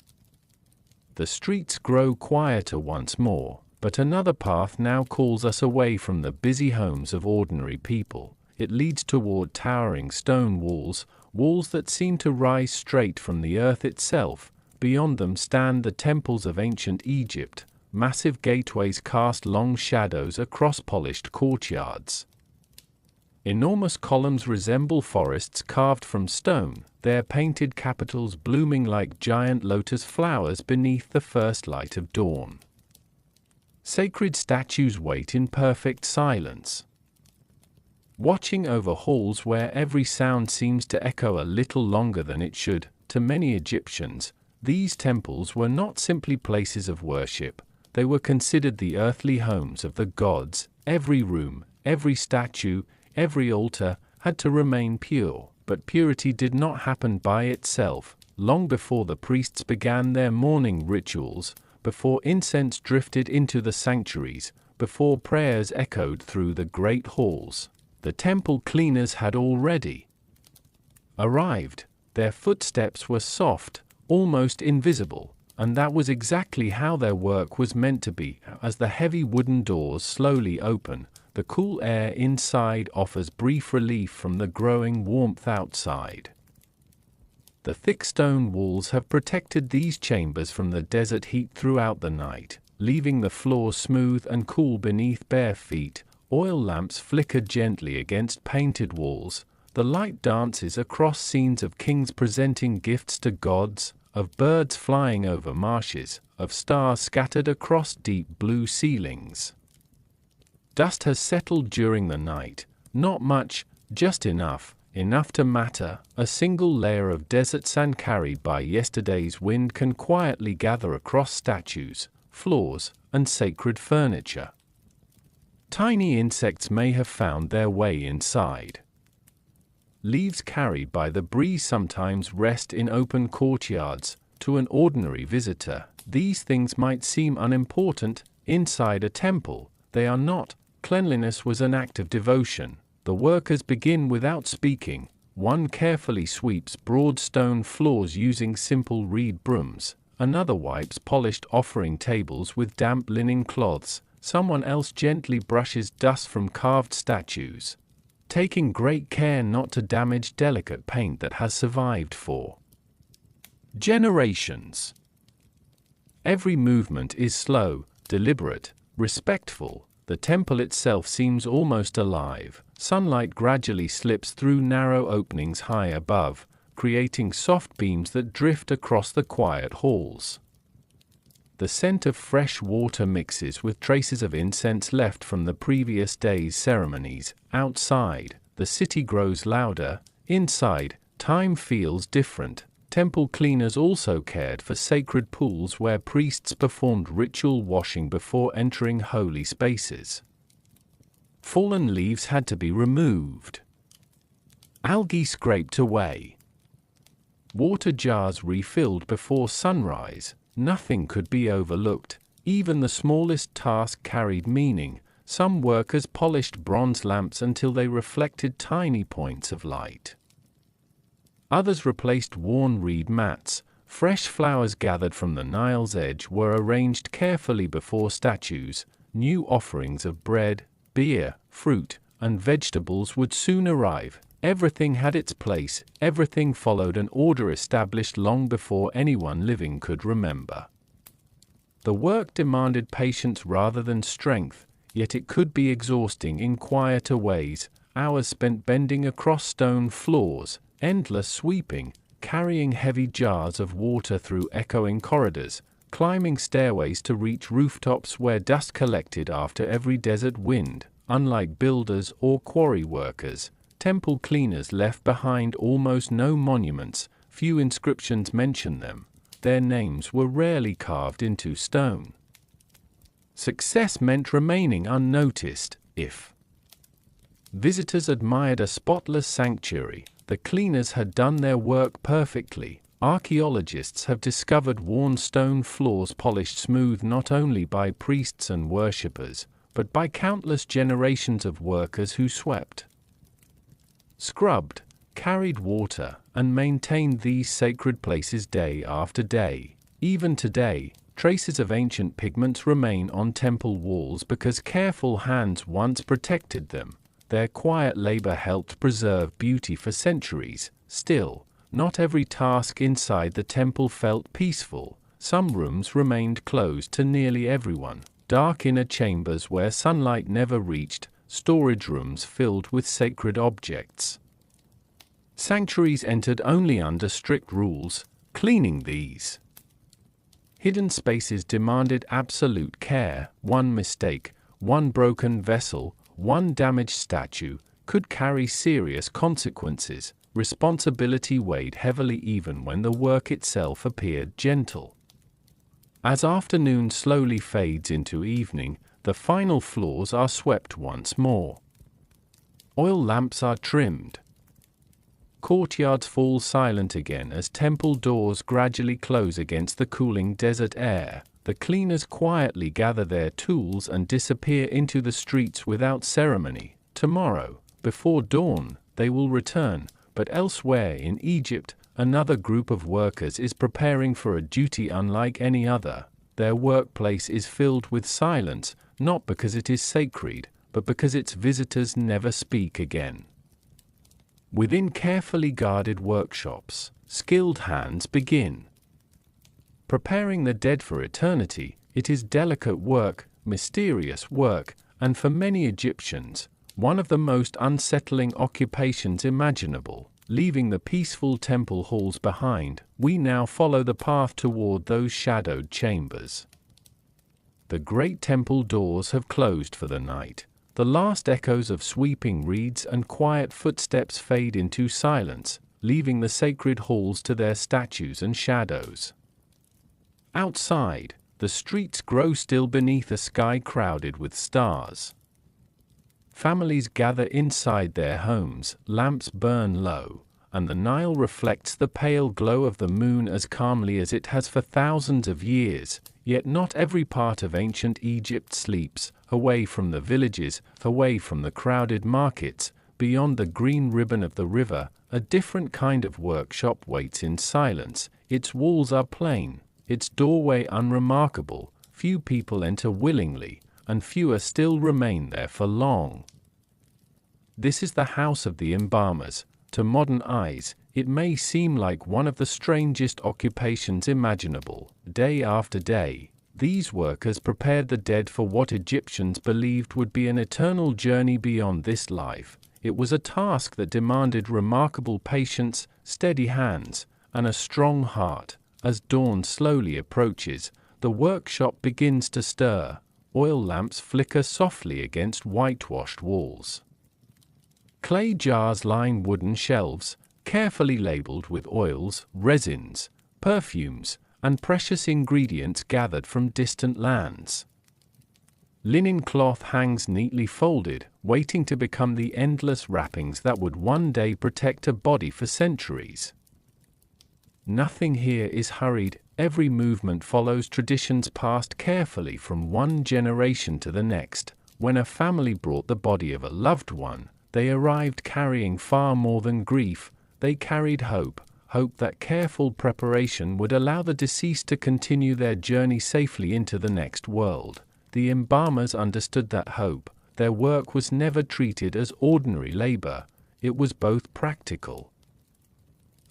The streets grow quieter once more, but another path now calls us away from the busy homes of ordinary people. It leads toward towering stone walls, walls that seem to rise straight from the earth itself. Beyond them stand the temples of ancient Egypt. Massive gateways cast long shadows across polished courtyards. Enormous columns resemble forests carved from stone, their painted capitals blooming like giant lotus flowers beneath the first light of dawn. Sacred statues wait in perfect silence, watching over halls where every sound seems to echo a little longer than it should. To many Egyptians, these temples were not simply places of worship. They were considered the earthly homes of the gods. Every room, every statue, every altar had to remain pure, but purity did not happen by itself. Long before the priests began their morning rituals, before incense drifted into the sanctuaries, before prayers echoed through the great halls, the temple cleaners had already arrived. Their footsteps were soft, almost invisible, and that was exactly how their work was meant to be. As the heavy wooden doors slowly open, the cool air inside offers brief relief from the growing warmth outside. The thick stone walls have protected these chambers from the desert heat throughout the night, leaving the floor smooth and cool beneath bare feet. Oil lamps flicker gently against painted walls. The light dances across scenes of kings presenting gifts to gods, of birds flying over marshes, of stars scattered across deep blue ceilings. Dust has settled during the night, not much, just enough to matter. A single layer of desert sand carried by yesterday's wind can quietly gather across statues, floors, and sacred furniture. Tiny insects may have found their way inside. Leaves carried by the breeze sometimes rest in open courtyards. To an ordinary visitor, these things might seem unimportant. Inside a temple, they are not. Cleanliness was an act of devotion. The workers begin without speaking. One carefully sweeps broad stone floors using simple reed brooms. Another wipes polished offering tables with damp linen cloths. Someone else gently brushes dust from carved statues, taking great care not to damage delicate paint that has survived for generations. Every movement is slow, deliberate, respectful. The temple itself seems almost alive. Sunlight gradually slips through narrow openings high above, creating soft beams that drift across the quiet halls. The scent of fresh water mixes with traces of incense left from the previous day's ceremonies. Outside, the city grows louder. Inside, time feels different. Temple cleaners also cared for sacred pools where priests performed ritual washing before entering holy spaces. Fallen leaves had to be removed, algae scraped away, water jars refilled before sunrise. Nothing could be overlooked. Even the smallest task carried meaning. Some workers polished bronze lamps until they reflected tiny points of light. Others replaced worn reed mats. Fresh flowers gathered from the Nile's edge were arranged carefully before statues. New offerings of bread, beer, fruit, and vegetables would soon arrive. Everything had its place. Everything followed an order established long before anyone living could remember. The work demanded patience rather than strength, yet it could be exhausting in quieter ways. Hours spent bending across stone floors, endless sweeping, carrying heavy jars of water through echoing corridors, climbing stairways to reach rooftops where dust collected after every desert wind. Unlike builders or quarry workers, temple cleaners left behind almost no monuments. Few inscriptions mention them. their names were rarely carved into stone. Success meant remaining unnoticed. If visitors admired a spotless sanctuary, the cleaners had done their work perfectly. Archaeologists have discovered worn stone floors polished smooth not only by priests and worshippers, but by countless generations of workers who swept, scrubbed, carried water, and maintained these sacred places day after day. Even today, traces of ancient pigments remain on temple walls because careful hands once protected them. Their quiet labor helped preserve beauty for centuries. Still, not every task inside the temple felt peaceful. Some rooms remained closed to nearly everyone. Dark inner chambers where sunlight never reached, storage rooms filled with sacred objects. Sanctuaries entered only under strict rules. Cleaning these hidden spaces demanded absolute care. One mistake, one broken vessel, one damaged statue could carry serious consequences. Responsibility weighed heavily even when the work itself appeared gentle. As afternoon slowly fades into evening, the final floors are swept once more. Oil lamps are trimmed. Courtyards fall silent again as temple doors gradually close against the cooling desert air. The cleaners quietly gather their tools and disappear into the streets without ceremony. Tomorrow, before dawn, they will return, but elsewhere in Egypt, another group of workers is preparing for a duty unlike any other. Their workplace is filled with silence, not because it is sacred, but because its visitors never speak again. Within carefully guarded workshops, skilled hands begin preparing the dead for eternity. It is delicate work, mysterious work, and for many Egyptians, one of the most unsettling occupations imaginable. Leaving the peaceful temple halls behind, we now follow the path toward those shadowed chambers. The great temple doors have closed for the night. The last echoes of sweeping reeds and quiet footsteps fade into silence, leaving the sacred halls to their statues and shadows. Outside, the streets grow still beneath a sky crowded with stars. Families gather inside their homes, lamps burn low, and the Nile reflects the pale glow of the moon as calmly as it has for thousands of years. Yet not every part of ancient Egypt sleeps. Away from the villages, away from the crowded markets, beyond the green ribbon of the river, a different kind of workshop waits in silence. Its walls are plain, its doorway unremarkable. Few people enter willingly, and fewer still remain there for long. This is the house of the embalmers. To modern eyes, it may seem like one of the strangest occupations imaginable. Day after day, these workers prepared the dead for what Egyptians believed would be an eternal journey beyond this life. It was a task that demanded remarkable patience, steady hands, and a strong heart. As dawn slowly approaches, the workshop begins to stir. Oil lamps flicker softly against whitewashed walls. Clay jars line wooden shelves, carefully labeled with oils, resins, perfumes, and precious ingredients gathered from distant lands. Linen cloth hangs neatly folded, waiting to become the endless wrappings that would one day protect a body for centuries. Nothing here is hurried. Every movement follows traditions passed carefully from one generation to the next. When a family brought the body of a loved one, they arrived carrying far more than grief. They carried hope, hope that careful preparation would allow the deceased to continue their journey safely into the next world. The embalmers understood that hope. Their work was never treated as ordinary labor. It was both practical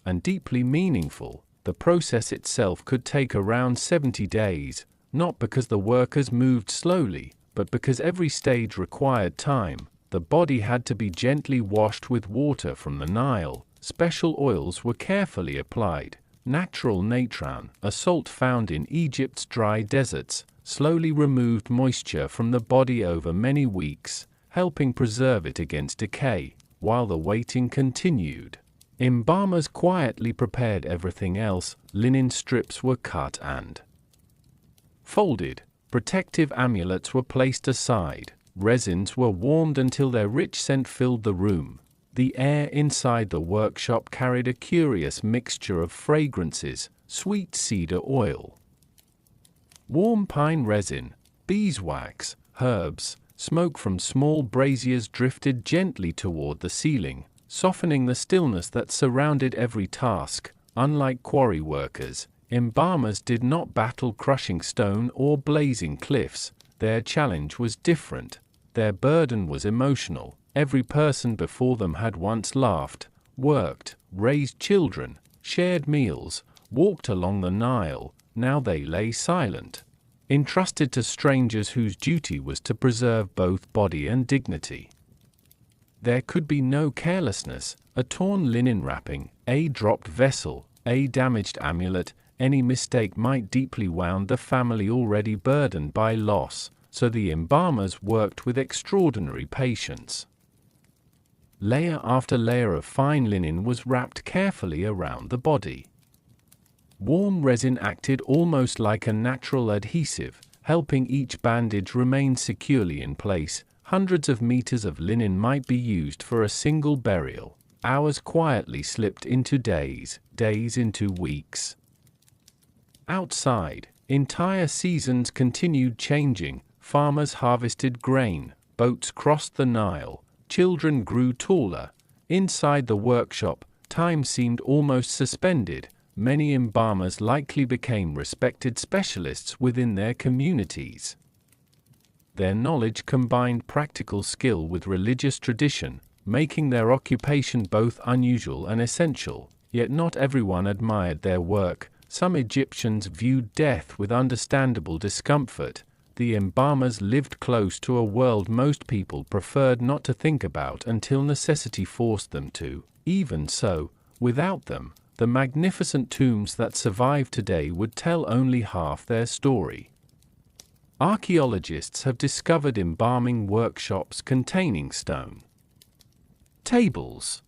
and deeply meaningful. The process itself could take around 70 days, not because the workers moved slowly, but because every stage required time. The body had to be gently washed with water from the Nile. Special oils were carefully applied. Natural natron, a salt found in Egypt's dry deserts, slowly removed moisture from the body over many weeks, helping preserve it against decay. While the waiting continued, Embalmers quietly prepared everything else. Linen strips were cut and folded. Protective amulets were placed aside. Resins were warmed until their rich scent filled the room. The air inside the workshop carried a curious mixture of fragrances: sweet cedar oil, warm pine resin, beeswax, herbs. Smoke from small braziers drifted gently toward the ceiling, softening the stillness that surrounded every task. Unlike quarry workers, embalmers did not battle crushing stone or blazing cliffs. Their challenge was different. Their burden was emotional. Every person before them had once laughed, worked, raised children, shared meals, walked along the Nile. Now they lay silent, entrusted to strangers whose duty was to preserve both body and dignity. There could be no carelessness: a torn linen wrapping, a dropped vessel, a damaged amulet. Any mistake might deeply wound the family already burdened by loss, so the embalmers worked with extraordinary patience. Layer after layer of fine linen was wrapped carefully around the body. Warm resin acted almost like a natural adhesive, helping each bandage remain securely in place. Hundreds of meters of linen might be used for a single burial. Hours quietly slipped into days, days into weeks. Outside, entire seasons continued changing. Farmers harvested grain, boats crossed the Nile, children grew taller. Inside the workshop, time seemed almost suspended. Many embalmers likely became respected specialists within their communities. Their knowledge combined practical skill with religious tradition, making their occupation both unusual and essential. Yet not everyone admired their work. Some Egyptians viewed death with understandable discomfort. The embalmers lived close to a world most people preferred not to think about until necessity forced them to. Even so, without them, the magnificent tombs that survive today would tell only half their story. Archaeologists have discovered embalming workshops containing stone tables,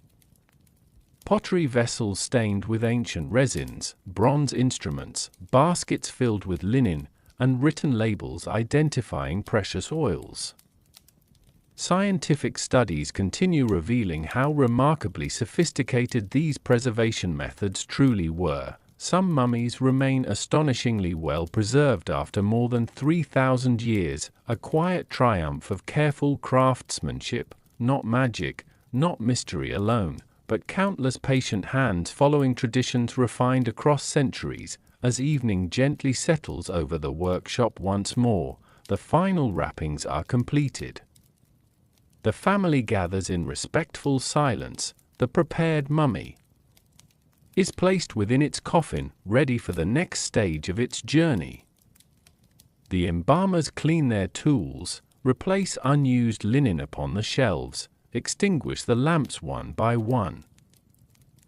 pottery vessels stained with ancient resins, bronze instruments, baskets filled with linen, and written labels identifying precious oils. Scientific studies continue revealing how remarkably sophisticated these preservation methods truly were. Some mummies remain astonishingly well preserved after more than 3,000 years, a quiet triumph of careful craftsmanship, not magic, not mystery alone, but countless patient hands following traditions refined across centuries. As evening gently settles over the workshop once more, the final wrappings are completed. The family gathers in respectful silence. The prepared mummy is placed within its coffin, ready for the next stage of its journey. The embalmers clean their tools, replace unused linen upon the shelves, extinguish the lamps one by one.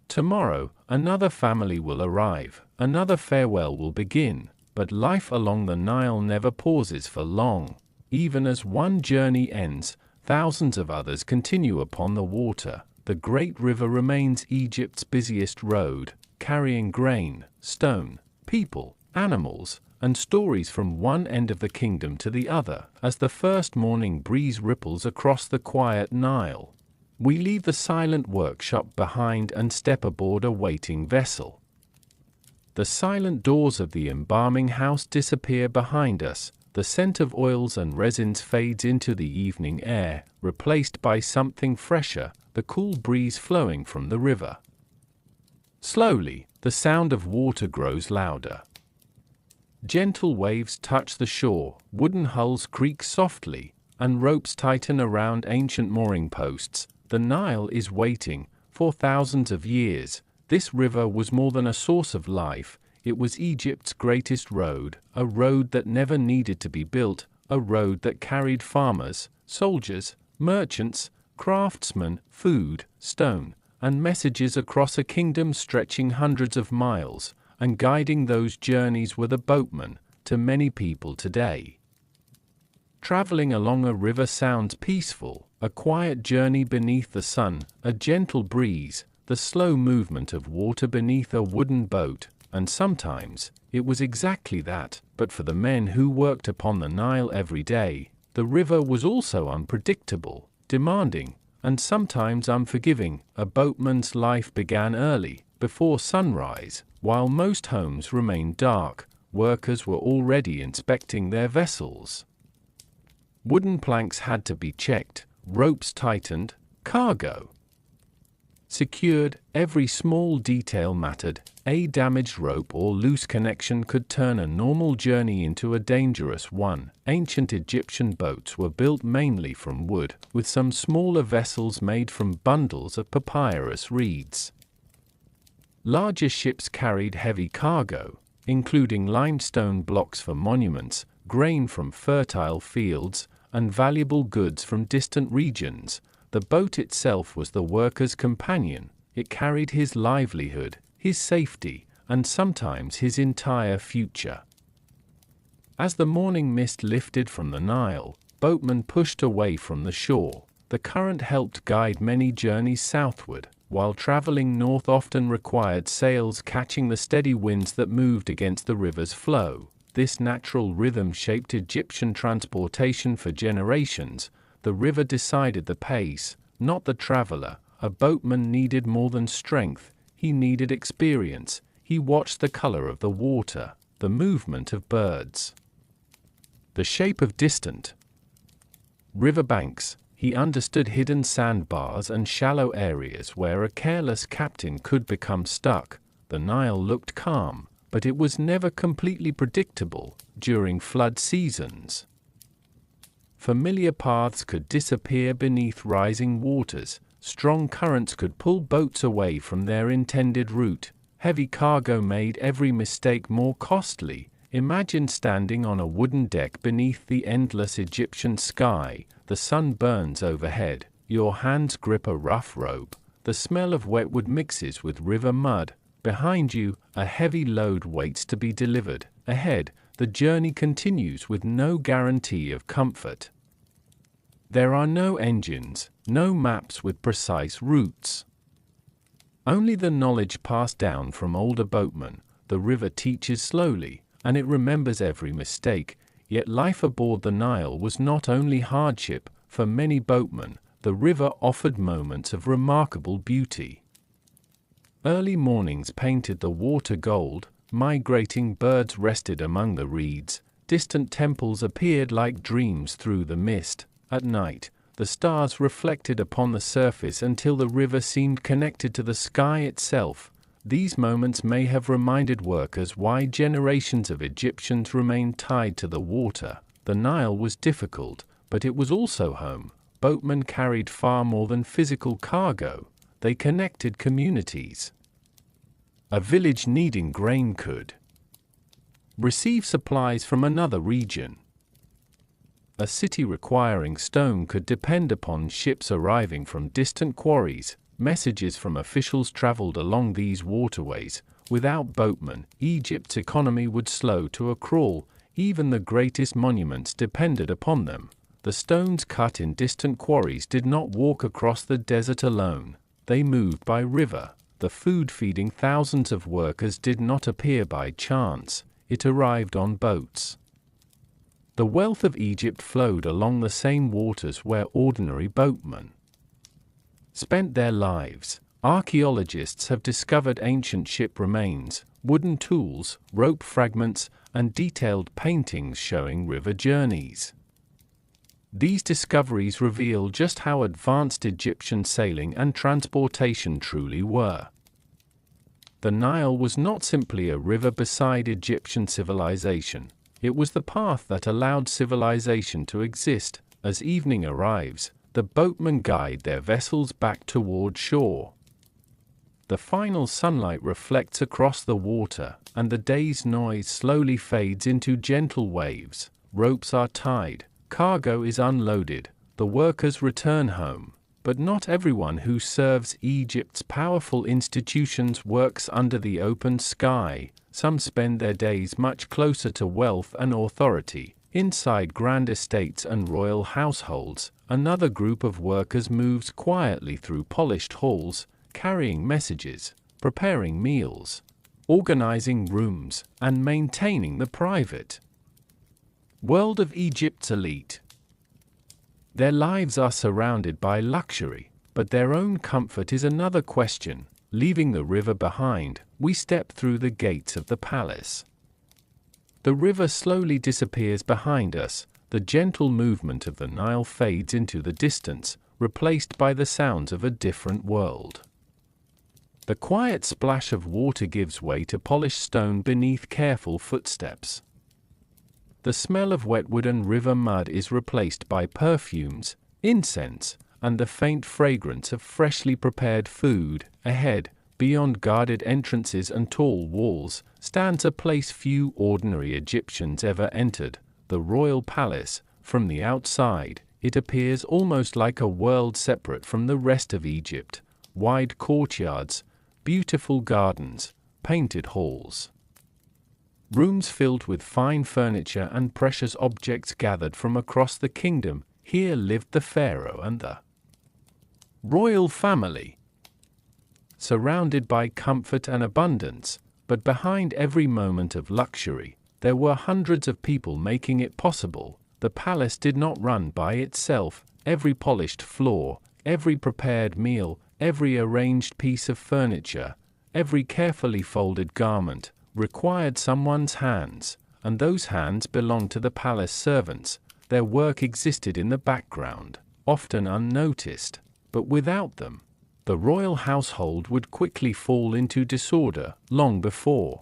Tomorrow, another family will arrive, another farewell will begin, but life along the Nile never pauses for long. Even as one journey ends, thousands of others continue upon the water. The great river remains Egypt's busiest road, carrying grain, stone, people, animals, and stories from one end of the kingdom to the other. As the first morning breeze ripples across the quiet Nile, we leave the silent workshop behind and step aboard a waiting vessel. The silent doors of the embalming house disappear behind us. The scent of oils and resins fades into the evening air, replaced by something fresher, the cool breeze flowing from the river. Slowly, the sound of water grows louder. Gentle waves touch the shore, wooden hulls creak softly, and ropes tighten around ancient mooring posts. The Nile is waiting. For thousands of years, this river was more than a source of life. It was Egypt's greatest road, a road that never needed to be built, a road that carried farmers, soldiers, merchants, craftsmen, food, stone, and messages across a kingdom stretching hundreds of miles, and guiding those journeys were the boatmen. To many people today, traveling along a river sounds peaceful, a quiet journey beneath the sun, a gentle breeze, the slow movement of water beneath a wooden boat, and sometimes it was exactly that. But for the men who worked upon the Nile every day, the river was also unpredictable, demanding, and sometimes unforgiving. A boatman's life began early, before sunrise. While most homes remained dark, workers were already inspecting their vessels. Wooden planks had to be checked, ropes tightened, cargo secured. Every small detail mattered. A damaged rope or loose connection could turn a normal journey into a dangerous one. Ancient Egyptian boats were built mainly from wood, with some smaller vessels made from bundles of papyrus reeds. Larger ships carried heavy cargo, including limestone blocks for monuments, grain from fertile fields, and valuable goods from distant regions. The boat itself was the worker's companion. It carried his livelihood, his safety, and sometimes his entire future. As the morning mist lifted from the Nile, boatmen pushed away from the shore. The current helped guide many journeys southward, while traveling north often required sails catching the steady winds that moved against the river's flow. This natural rhythm shaped Egyptian transportation for generations. The river decided the pace, not the traveler. A boatman needed more than strength, he needed experience. He watched the color of the water, the movement of birds, the shape of distant riverbanks. He understood hidden sandbars and shallow areas where a careless captain could become stuck. The Nile looked calm, but it was never completely predictable. During flood seasons, familiar paths could disappear beneath rising waters. Strong currents could pull boats away from their intended route. Heavy cargo made every mistake more costly. Imagine standing on a wooden deck beneath the endless Egyptian sky. The sun burns overhead. Your hands grip a rough rope. The smell of wet wood mixes with river mud. Behind you, a heavy load waits to be delivered. Ahead, the journey continues with no guarantee of comfort. There are no engines, no maps with precise routes. Only the knowledge passed down from older boatmen. The river teaches slowly, and it remembers every mistake. Yet life aboard the Nile was not only hardship. For many boatmen, the river offered moments of remarkable beauty. Early mornings painted the water gold. Migrating birds rested among the reeds. Distant temples appeared like dreams through the mist. At night, the stars reflected upon the surface until the river seemed connected to the sky itself. These moments may have reminded workers why generations of Egyptians remained tied to the water. The Nile was difficult, but it was also home. Boatmen carried far more than physical cargo. They connected communities. A village needing grain could receive supplies from another region. A city requiring stone could depend upon ships arriving from distant quarries. Messages from officials traveled along these waterways. Without boatmen, Egypt's economy would slow to a crawl. Even the greatest monuments depended upon them. The stones cut in distant quarries did not walk across the desert alone. They moved by river. The food feeding thousands of workers did not appear by chance. It arrived on boats. The wealth of Egypt flowed along the same waters where ordinary boatmen spent their lives. Archaeologists have discovered ancient ship remains, wooden tools, rope fragments, and detailed paintings showing river journeys. These discoveries reveal just how advanced Egyptian sailing and transportation truly were. The Nile was not simply a river beside Egyptian civilization. It was the path that allowed civilization to exist. As evening arrives, the boatmen guide their vessels back toward shore. The final sunlight reflects across the water, and the day's noise slowly fades into gentle waves. Ropes are tied, cargo is unloaded, the workers return home. But not everyone who serves Egypt's powerful institutions works under the open sky. Some spend their days much closer to wealth and authority, inside grand estates and royal households. Another group of workers moves quietly through polished halls, carrying messages, preparing meals, organizing rooms, and maintaining the private world of Egypt's elite. Their lives are surrounded by luxury, but their own comfort is another question. Leaving the river behind, we step through the gates of the palace. The river slowly disappears behind us, the gentle movement of the Nile fades into the distance, replaced by the sounds of a different world. The quiet splash of water gives way to polished stone beneath careful footsteps. The smell of wet wood and river mud is replaced by perfumes, incense, and the faint fragrance of freshly prepared food. Ahead, beyond guarded entrances and tall walls, stands a place few ordinary Egyptians ever entered, the royal palace. From the outside, it appears almost like a world separate from the rest of Egypt. Wide courtyards, beautiful gardens, painted halls. Rooms filled with fine furniture and precious objects gathered from across the kingdom. Here lived the pharaoh and the royal family, surrounded by comfort and abundance, but behind every moment of luxury, there were hundreds of people making it possible. The palace did not run by itself. Every polished floor, every prepared meal, every arranged piece of furniture, every carefully folded garment, required someone's hands, and those hands belonged to the palace servants. Their work existed in the background, often unnoticed, but without them, the royal household would quickly fall into disorder. Long before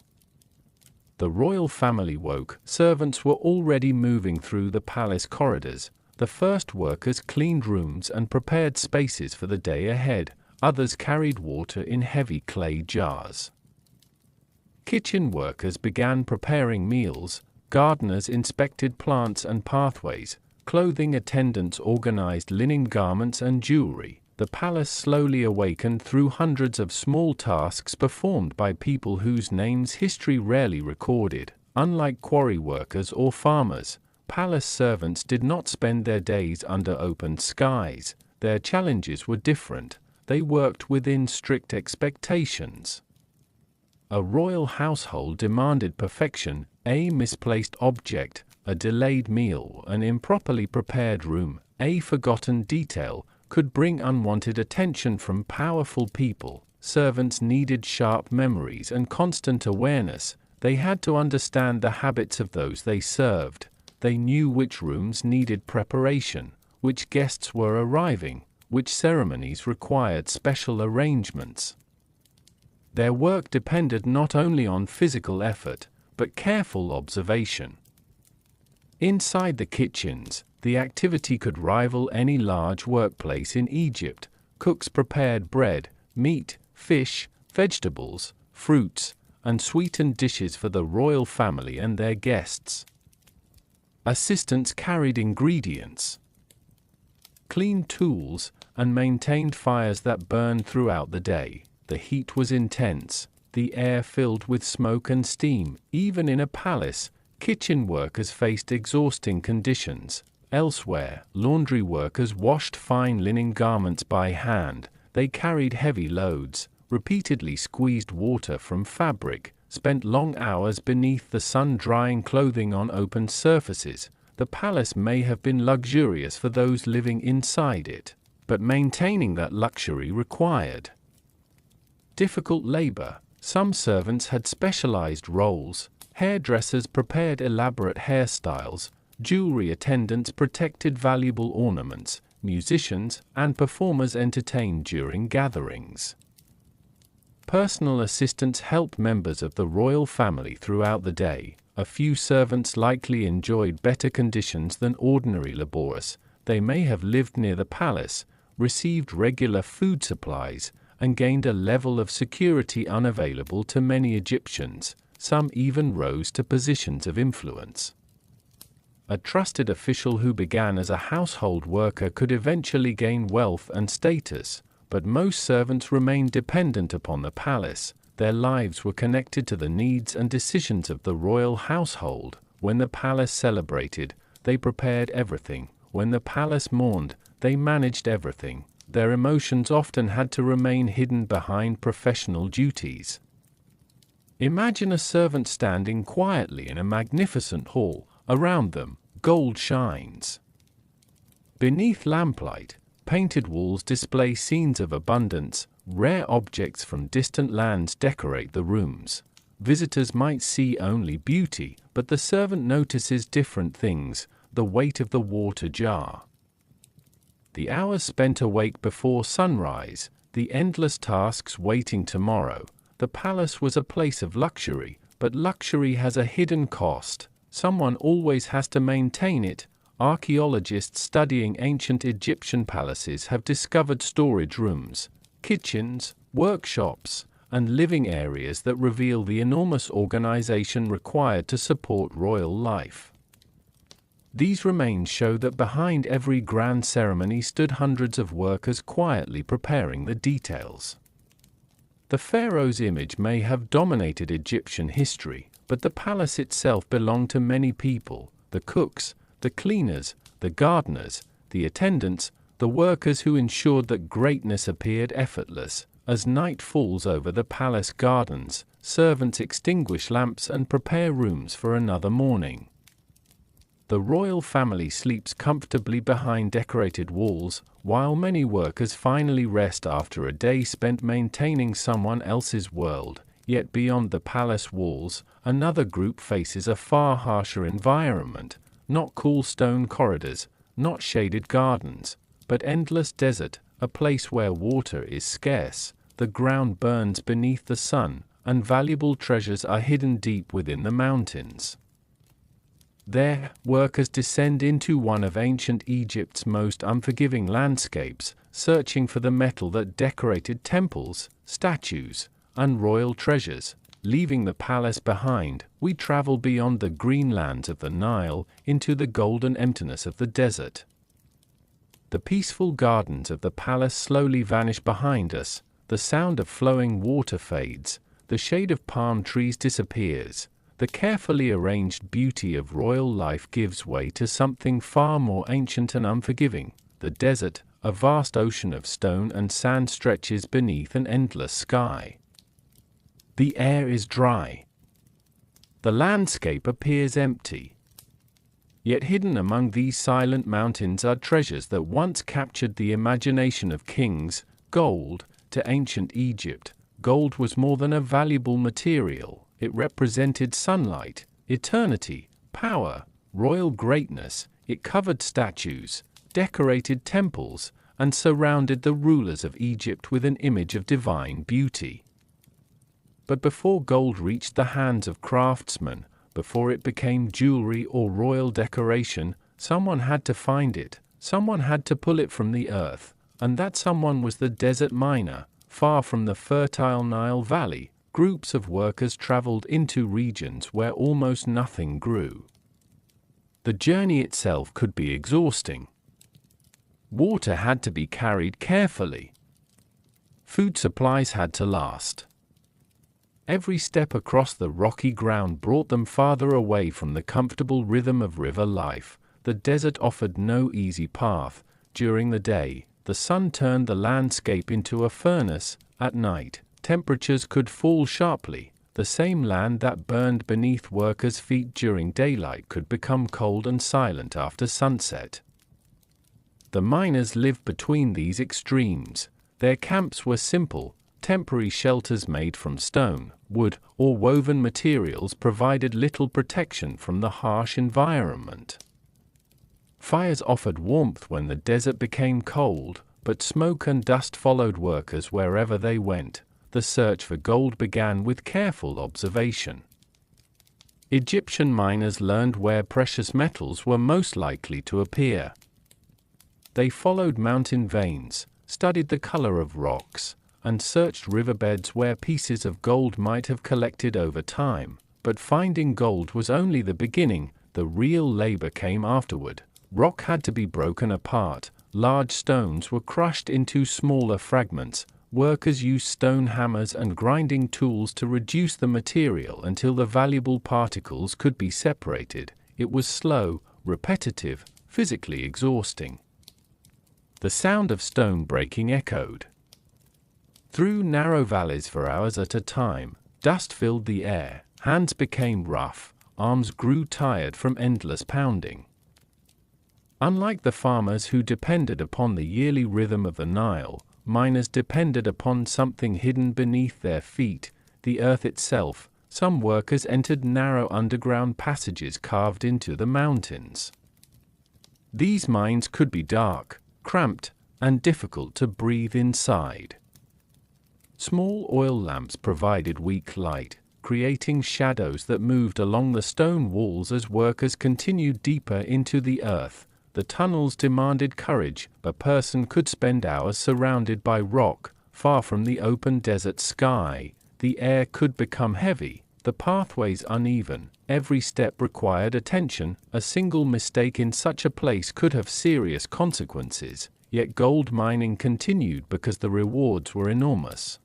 the royal family woke, servants were already moving through the palace corridors. The first workers cleaned rooms and prepared spaces for the day ahead. Others carried water in heavy clay jars. Kitchen workers began preparing meals, gardeners inspected plants and pathways, clothing attendants organized linen garments and jewelry. The palace slowly awakened through hundreds of small tasks performed by people whose names history rarely recorded. Unlike quarry workers or farmers, palace servants did not spend their days under open skies. Their challenges were different. They worked within strict expectations. A royal household demanded perfection. A misplaced object, a delayed meal, an improperly prepared room, a forgotten detail could bring unwanted attention from powerful people. Servants needed sharp memories and constant awareness. They had to understand the habits of those they served. They knew which rooms needed preparation, which guests were arriving, which ceremonies required special arrangements. Their work depended not only on physical effort, but careful observation. Inside the kitchens, the activity could rival any large workplace in Egypt. Cooks prepared bread, meat, fish, vegetables, fruits, and sweetened dishes for the royal family and their guests. Assistants carried ingredients, cleaned tools, and maintained fires that burned throughout the day. The heat was intense, the air filled with smoke and steam. Even in a palace, kitchen workers faced exhausting conditions. Elsewhere, laundry workers washed fine linen garments by hand. They carried heavy loads, repeatedly squeezed water from fabric, spent long hours beneath the sun drying clothing on open surfaces. The palace may have been luxurious for those living inside it, but maintaining that luxury required difficult labor. Some servants had specialized roles. Hairdressers prepared elaborate hairstyles, jewelry attendants protected valuable ornaments, musicians and performers entertained during gatherings. Personal assistants helped members of the royal family throughout the day. A few servants likely enjoyed better conditions than ordinary laborers. They may have lived near the palace, received regular food supplies, and gained a level of security unavailable to many Egyptians. Some even rose to positions of influence. A trusted official who began as a household worker could eventually gain wealth and status, but most servants remained dependent upon the palace. Their lives were connected to the needs and decisions of the royal household. When the palace celebrated, they prepared everything. When the palace mourned, they managed everything. their emotions often had to remain hidden behind professional duties. Imagine a servant standing quietly in a magnificent hall. Around them, gold shines. Beneath lamplight, painted walls display scenes of abundance. Rare objects from distant lands decorate the rooms. Visitors might see only beauty, but the servant notices different things: the weight of the water jar, the hours spent awake before sunrise, the endless tasks waiting tomorrow. The palace was a place of luxury, but luxury has a hidden cost. Someone always has to maintain it. Archaeologists studying ancient Egyptian palaces have discovered storage rooms, kitchens, workshops, and living areas that reveal the enormous organization required to support royal life. These remains show that behind every grand ceremony stood hundreds of workers quietly preparing the details. The pharaoh's image may have dominated Egyptian history, but the palace itself belonged to many people: the cooks, the cleaners, the gardeners, the attendants, the workers who ensured that greatness appeared effortless. As night falls over the palace gardens, servants extinguish lamps and prepare rooms for another morning. The royal family sleeps comfortably behind decorated walls, while many workers finally rest after a day spent maintaining someone else's world. Yet beyond the palace walls, another group faces a far harsher environment: not cool stone corridors, not shaded gardens, but endless desert, a place where water is scarce, the ground burns beneath the sun, and valuable treasures are hidden deep within the mountains. There, workers descend into one of ancient Egypt's most unforgiving landscapes, searching for the metal that decorated temples, statues, and royal treasures. Leaving the palace behind, we travel beyond the green lands of the Nile into the golden emptiness of the desert. The peaceful gardens of the palace slowly vanish behind us, the sound of flowing water fades, the shade of palm trees disappears. The carefully arranged beauty of royal life gives way to something far more ancient and unforgiving. The desert, a vast ocean of stone and sand, stretches beneath an endless sky. The air is dry. The landscape appears empty. Yet hidden among these silent mountains are treasures that once captured the imagination of kings. Gold. To ancient Egypt, gold was more than a valuable material. It represented sunlight, eternity, power, royal greatness. It covered statues, decorated temples, and surrounded the rulers of Egypt with an image of divine beauty. But before gold reached the hands of craftsmen, before it became jewelry or royal decoration, someone had to find it, someone had to pull it from the earth, and that someone was the desert miner. Far from the fertile Nile Valley, groups of workers traveled into regions where almost nothing grew. The journey itself could be exhausting. Water had to be carried carefully. Food supplies had to last. Every step across the rocky ground brought them farther away from the comfortable rhythm of river life. The desert offered no easy path. During the day, the sun turned the landscape into a furnace. At night, temperatures could fall sharply. The same land that burned beneath workers' feet during daylight could become cold and silent after sunset. The miners lived between these extremes. Their camps were simple. Temporary shelters made from stone, wood, or woven materials provided little protection from the harsh environment. Fires offered warmth when the desert became cold, but smoke and dust followed workers wherever they went. The search for gold began with careful observation. Egyptian miners learned where precious metals were most likely to appear. They followed mountain veins, studied the color of rocks, and searched riverbeds where pieces of gold might have collected over time. But finding gold was only the beginning. The real labor came afterward. Rock had to be broken apart. Large stones were crushed into smaller fragments. Workers used stone hammers and grinding tools to reduce the material until the valuable particles could be separated. It was slow, repetitive, physically exhausting. The sound of stone breaking echoed through narrow valleys for hours at a time. Dust filled the air, hands became rough, arms grew tired from endless pounding. Unlike the farmers who depended upon the yearly rhythm of the Nile, miners depended upon something hidden beneath their feet, the earth itself. Some workers entered narrow underground passages carved into the mountains. These mines could be dark, cramped, and difficult to breathe inside. Small oil lamps provided weak light, creating shadows that moved along the stone walls as workers continued deeper into the earth. The tunnels demanded courage. A person could spend hours surrounded by rock, far from the open desert sky. The air could become heavy, the pathways uneven, every step required attention. A single mistake in such a place could have serious consequences, yet gold mining continued because the rewards were enormous.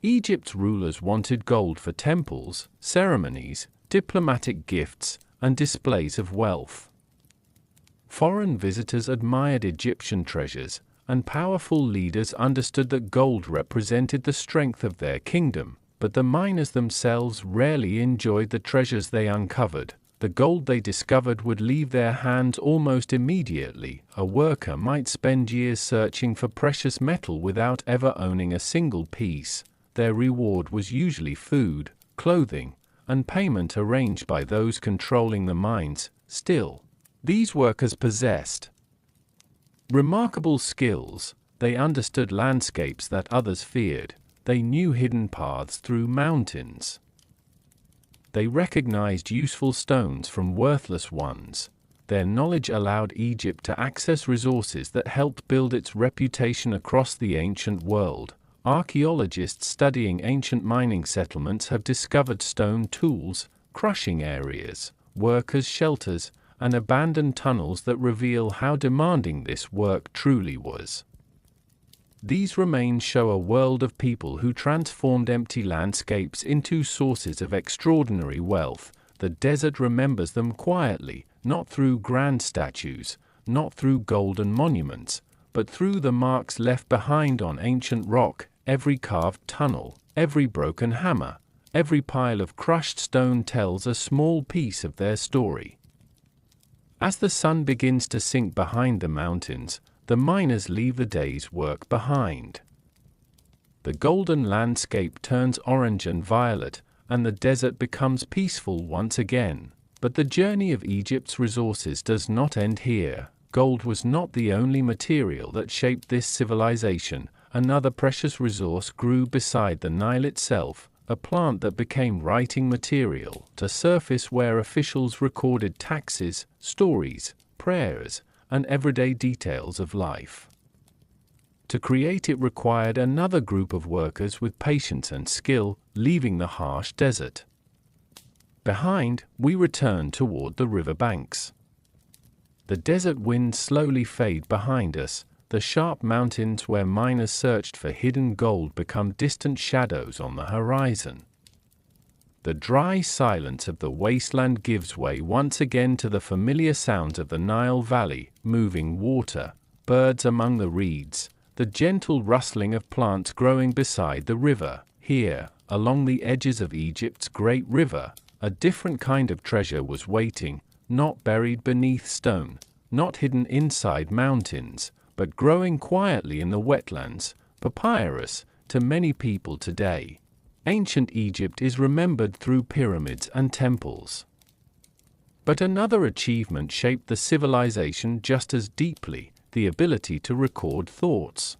Egypt's rulers wanted gold for temples, ceremonies, diplomatic gifts, and displays of wealth. Foreign visitors admired Egyptian treasures, and powerful leaders understood that gold represented the strength of their kingdom, but the miners themselves rarely enjoyed the treasures they uncovered. The gold they discovered would leave their hands almost immediately. A worker might spend years searching for precious metal without ever owning a single piece. Their reward was usually food, clothing, and payment arranged by those controlling the mines. Still, these workers possessed remarkable skills. They understood landscapes that others feared. They knew hidden paths through mountains. They recognized useful stones from worthless ones. Their knowledge allowed Egypt to access resources that helped build its reputation across the ancient world. Archaeologists studying ancient mining settlements have discovered stone tools, crushing areas, workers' shelters, and abandoned tunnels that reveal how demanding this work truly was. These remains show a world of people who transformed empty landscapes into sources of extraordinary wealth. The desert remembers them quietly, not through grand statues, not through golden monuments, but through the marks left behind on ancient rock. Every carved tunnel, every broken hammer, every pile of crushed stone tells a small piece of their story. As the sun begins to sink behind the mountains, the miners leave the day's work behind. The golden landscape turns orange and violet, and the desert becomes peaceful once again. But the journey of Egypt's resources does not end here. Gold was not the only material that shaped this civilization. Another precious resource grew beside the Nile itself, a plant that became writing material, a surface where officials recorded taxes, stories, prayers, and everyday details of life. To create it required another group of workers with patience and skill, leaving the harsh desert behind. We return toward the river banks. The desert winds slowly fade behind us. The sharp mountains where miners searched for hidden gold become distant shadows on the horizon. The dry silence of the wasteland gives way once again to the familiar sounds of the Nile Valley, moving water, birds among the reeds, the gentle rustling of plants growing beside the river. Here, along the edges of Egypt's great river, a different kind of treasure was waiting, not buried beneath stone, not hidden inside mountains, but growing quietly in the wetlands. Papyrus. To many people today, ancient Egypt is remembered through pyramids and temples. But another achievement shaped the civilization just as deeply: the ability to record thoughts,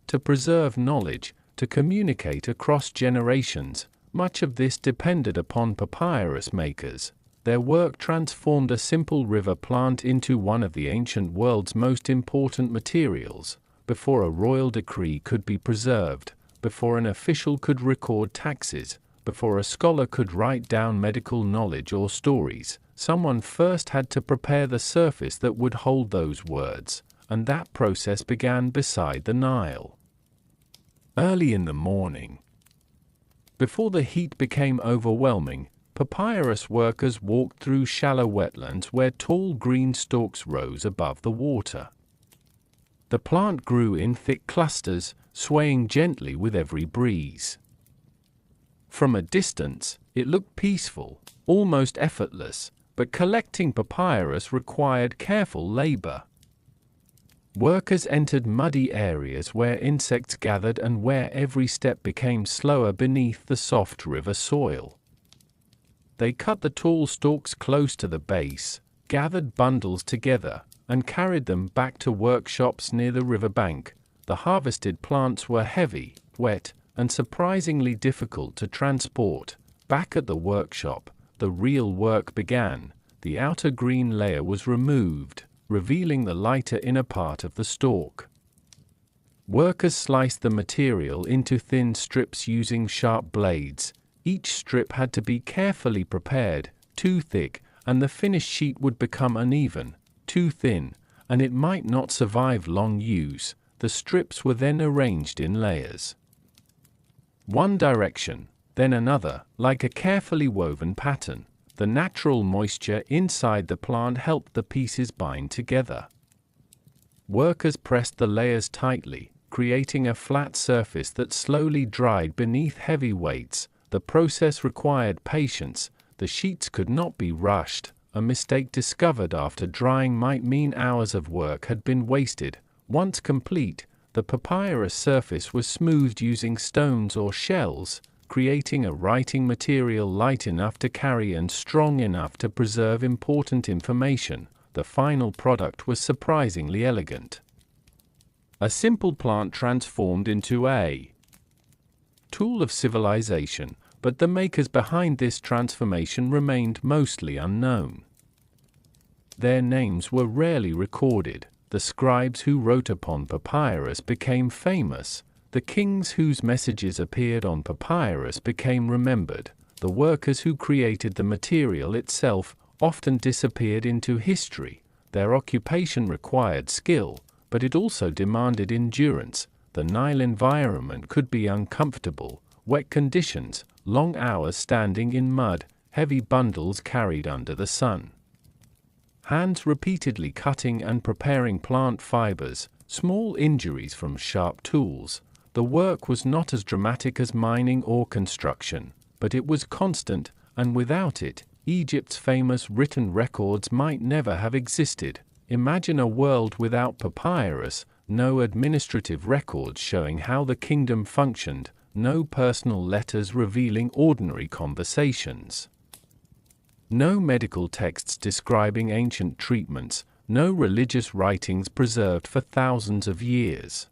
to preserve knowledge, to communicate across generations. Much of this depended upon papyrus makers. Their work transformed a simple river plant into one of the ancient world's most important materials. Before a royal decree could be preserved, before an official could record taxes, before a scholar could write down medical knowledge or stories, someone first had to prepare the surface that would hold those words, and that process began beside the Nile. Early in the morning, before the heat became overwhelming, papyrus workers walked through shallow wetlands where tall green stalks rose above the water. The plant grew in thick clusters, swaying gently with every breeze. From a distance, it looked peaceful, almost effortless, but collecting papyrus required careful labor. Workers entered muddy areas where insects gathered and where every step became slower beneath the soft river soil. They cut the tall stalks close to the base, gathered bundles together, and carried them back to workshops near the riverbank. The harvested plants were heavy, wet, and surprisingly difficult to transport. Back at the workshop, the real work began. The outer green layer was removed, revealing the lighter inner part of the stalk. Workers sliced the material into thin strips using sharp blades. Each strip had to be carefully prepared. Too thick, and the finished sheet would become uneven. Too thin, and it might not survive long use. The strips were then arranged in layers. One direction, then another, like a carefully woven pattern. The natural moisture inside the plant helped the pieces bind together. Workers pressed the layers tightly, creating a flat surface that slowly dried beneath heavy weights. The process required patience. The sheets could not be rushed. A mistake discovered after drying might mean hours of work had been wasted. Once complete, the papyrus surface was smoothed using stones or shells, creating a writing material light enough to carry and strong enough to preserve important information. The final product was surprisingly elegant. A simple plant transformed into a tool of civilization, but the makers behind this transformation remained mostly unknown. Their names were rarely recorded. The scribes who wrote upon papyrus became famous. The kings whose messages appeared on papyrus became remembered. The workers who created the material itself often disappeared into history. Their occupation required skill, but it also demanded endurance. The Nile environment could be uncomfortable. Wet conditions, long hours standing in mud, heavy bundles carried under the sun. Hands repeatedly cutting and preparing plant fibers, small injuries from sharp tools. The work was not as dramatic as mining or construction, but it was constant, and without it, Egypt's famous written records might never have existed. Imagine a world without papyrus, no administrative records showing how the kingdom functioned, no personal letters revealing ordinary conversations. No medical texts describing ancient treatments, no religious writings preserved for thousands of years.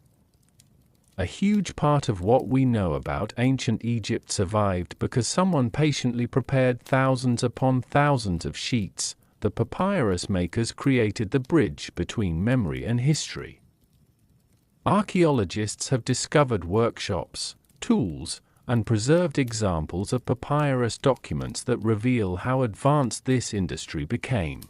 A huge part of what we know about ancient Egypt survived because someone patiently prepared thousands upon thousands of sheets. The papyrus makers created the bridge between memory and history. Archaeologists have discovered workshops, tools, and preserved examples of papyrus documents that reveal how advanced this industry became.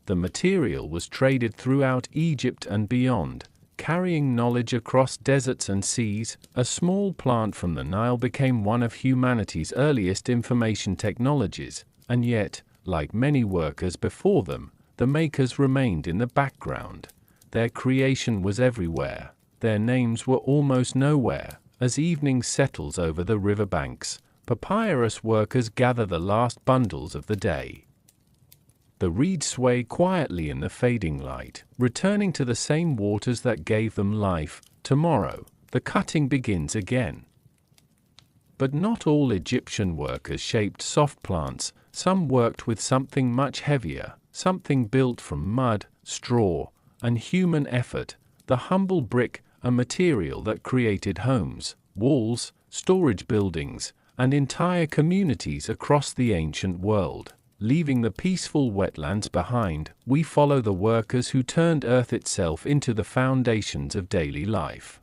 The material was traded throughout Egypt and beyond, carrying knowledge across deserts and seas. A small plant from the Nile became one of humanity's earliest information technologies, and yet, like many workers before them, the makers remained in the background. Their creation was everywhere. Their names were almost nowhere. As evening settles over the riverbanks, papyrus workers gather the last bundles of the day. The reeds sway quietly in the fading light, returning to the same waters that gave them life. Tomorrow, the cutting begins again. But not all Egyptian workers shaped soft plants. Some worked with something much heavier, something built from mud, straw, and human effort. The humble brick, a material that created homes, walls, storage buildings, and entire communities across the ancient world. Leaving the peaceful wetlands behind, we follow the workers who turned Earth itself into the foundations of daily life.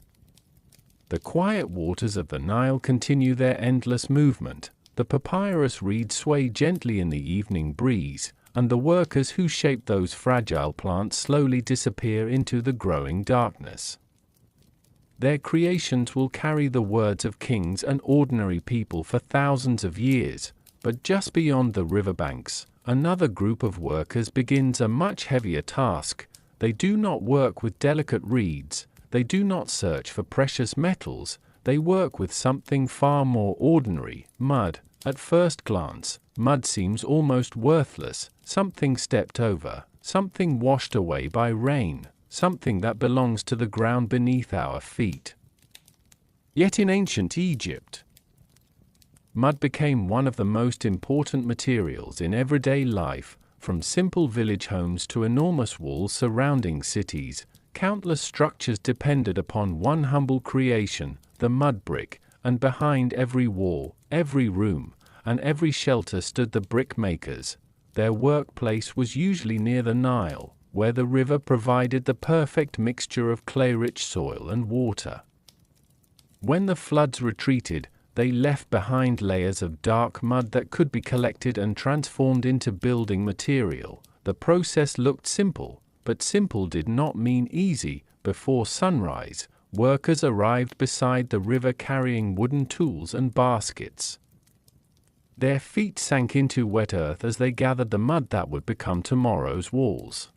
The quiet waters of the Nile continue their endless movement. The papyrus reeds sway gently in the evening breeze, and the workers who shaped those fragile plants slowly disappear into the growing darkness. Their creations will carry the words of kings and ordinary people for thousands of years. But just beyond the riverbanks, another group of workers begins a much heavier task. They do not work with delicate reeds, they do not search for precious metals, they work with something far more ordinary, mud. At first glance, mud seems almost worthless, something stepped over, something washed away by rain, something that belongs to the ground beneath our feet. Yet in ancient Egypt, mud became one of the most important materials in everyday life. From simple village homes to enormous walls surrounding cities, countless structures depended upon one humble creation, the mud brick, and behind every wall, every room, and every shelter stood the brick makers. Their workplace was usually near the Nile, where the river provided the perfect mixture of clay-rich soil and water. When the floods retreated, they left behind layers of dark mud that could be collected and transformed into building material. The process looked simple, but simple did not mean easy. Before sunrise, workers arrived beside the river carrying wooden tools and baskets. Their feet sank into wet earth as they gathered the mud that would become tomorrow's walls.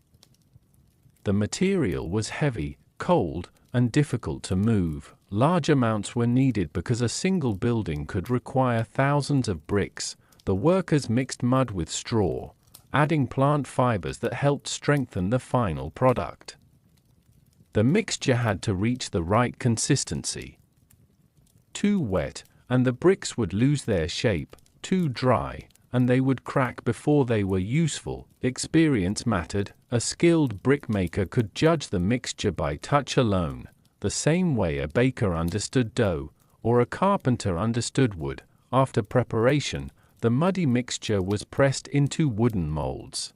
The material was heavy, cold, and difficult to move. Large amounts were needed because a single building could require thousands of bricks. The workers mixed mud with straw, adding plant fibers that helped strengthen the final product. The mixture had to reach the right consistency. Too wet, and the bricks would lose their shape. Too dry, and they would crack before they were useful. Experience mattered. A skilled brickmaker could judge the mixture by touch alone, the same way a baker understood dough, or a carpenter understood wood. After preparation, the muddy mixture was pressed into wooden molds.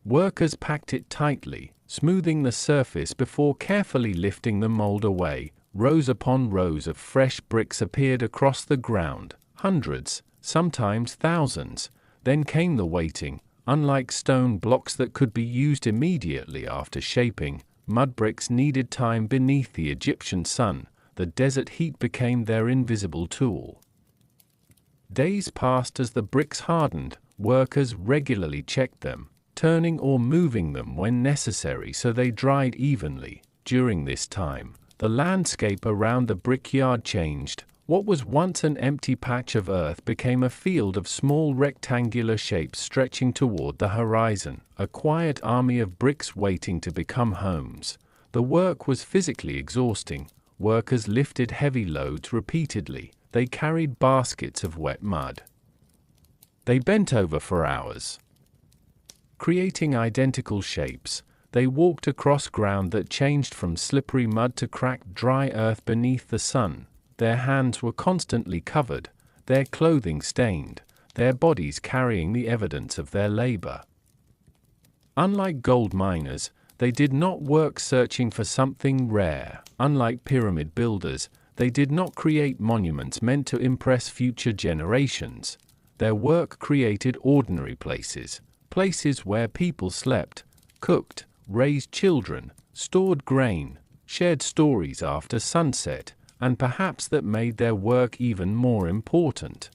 Workers packed it tightly, smoothing the surface before carefully lifting the mold away. Rows upon rows of fresh bricks appeared across the ground, hundreds, sometimes thousands. Then came the waiting. Unlike stone blocks that could be used immediately after shaping, mud bricks needed time beneath the Egyptian sun. The desert heat became their invisible tool. Days passed as the bricks hardened. Workers regularly checked them, turning or moving them when necessary so they dried evenly. During this time, the landscape around the brickyard changed. What was once an empty patch of earth became a field of small rectangular shapes stretching toward the horizon, a quiet army of bricks waiting to become homes. The work was physically exhausting. Workers lifted heavy loads repeatedly. They carried baskets of wet mud. They bent over for hours, creating identical shapes. They walked across ground that changed from slippery mud to cracked dry earth beneath the sun. Their hands were constantly covered, their clothing stained, their bodies carrying the evidence of their labor. Unlike gold miners, they did not work searching for something rare. Unlike pyramid builders, they did not create monuments meant to impress future generations. Their work created ordinary places, places where people slept, cooked, raised children, stored grain, shared stories after sunset, and perhaps that made their work even more important.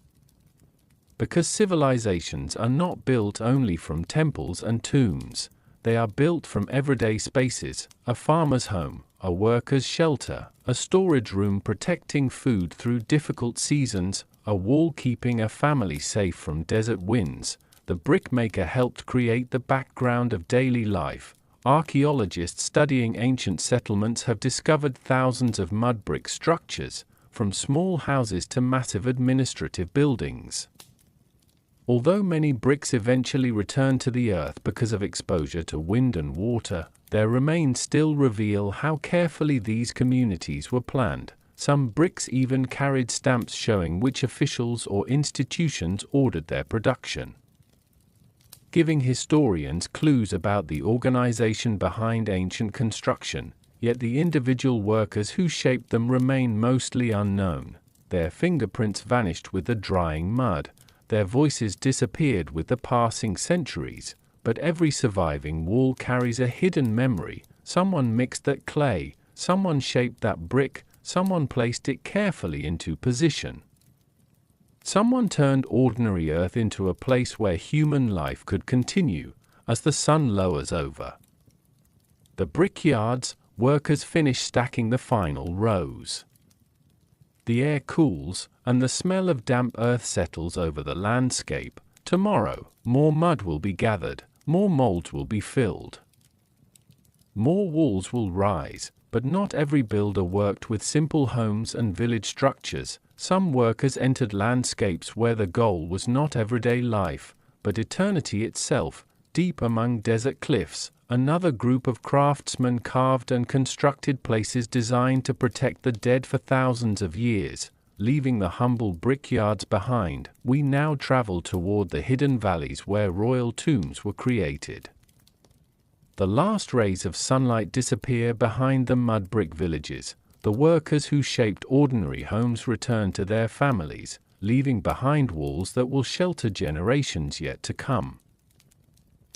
Because civilizations are not built only from temples and tombs, they are built from everyday spaces: a farmer's home, a worker's shelter, a storage room protecting food through difficult seasons, a wall keeping a family safe from desert winds. The brickmaker helped create the background of daily life. Archaeologists studying ancient settlements have discovered thousands of mud brick structures, from small houses to massive administrative buildings. Although many bricks eventually returned to the earth because of exposure to wind and water, their remains still reveal how carefully these communities were planned. Some bricks even carried stamps showing which officials or institutions ordered their production, giving historians clues about the organization behind ancient construction. Yet the individual workers who shaped them remain mostly unknown. Their fingerprints vanished with the drying mud. Their voices disappeared with the passing centuries. But every surviving wall carries a hidden memory. Someone mixed that clay, someone shaped that brick, someone placed it carefully into position. Someone turned ordinary earth into a place where human life could continue. As the sun lowers over The brickyards, workers finish stacking the final rows. The air cools, and the smell of damp earth settles over the landscape. Tomorrow, more mud will be gathered, more molds will be filled. More walls will rise, but not every builder worked with simple homes and village structures. Some workers entered landscapes where the goal was not everyday life, but eternity itself. Deep among desert cliffs, another group of craftsmen carved and constructed places designed to protect the dead for thousands of years. Leaving the humble brickyards behind, we now travel toward the hidden valleys where royal tombs were created. The last rays of sunlight disappear behind the mud brick villages. The workers who shaped ordinary homes return to their families, leaving behind walls that will shelter generations yet to come.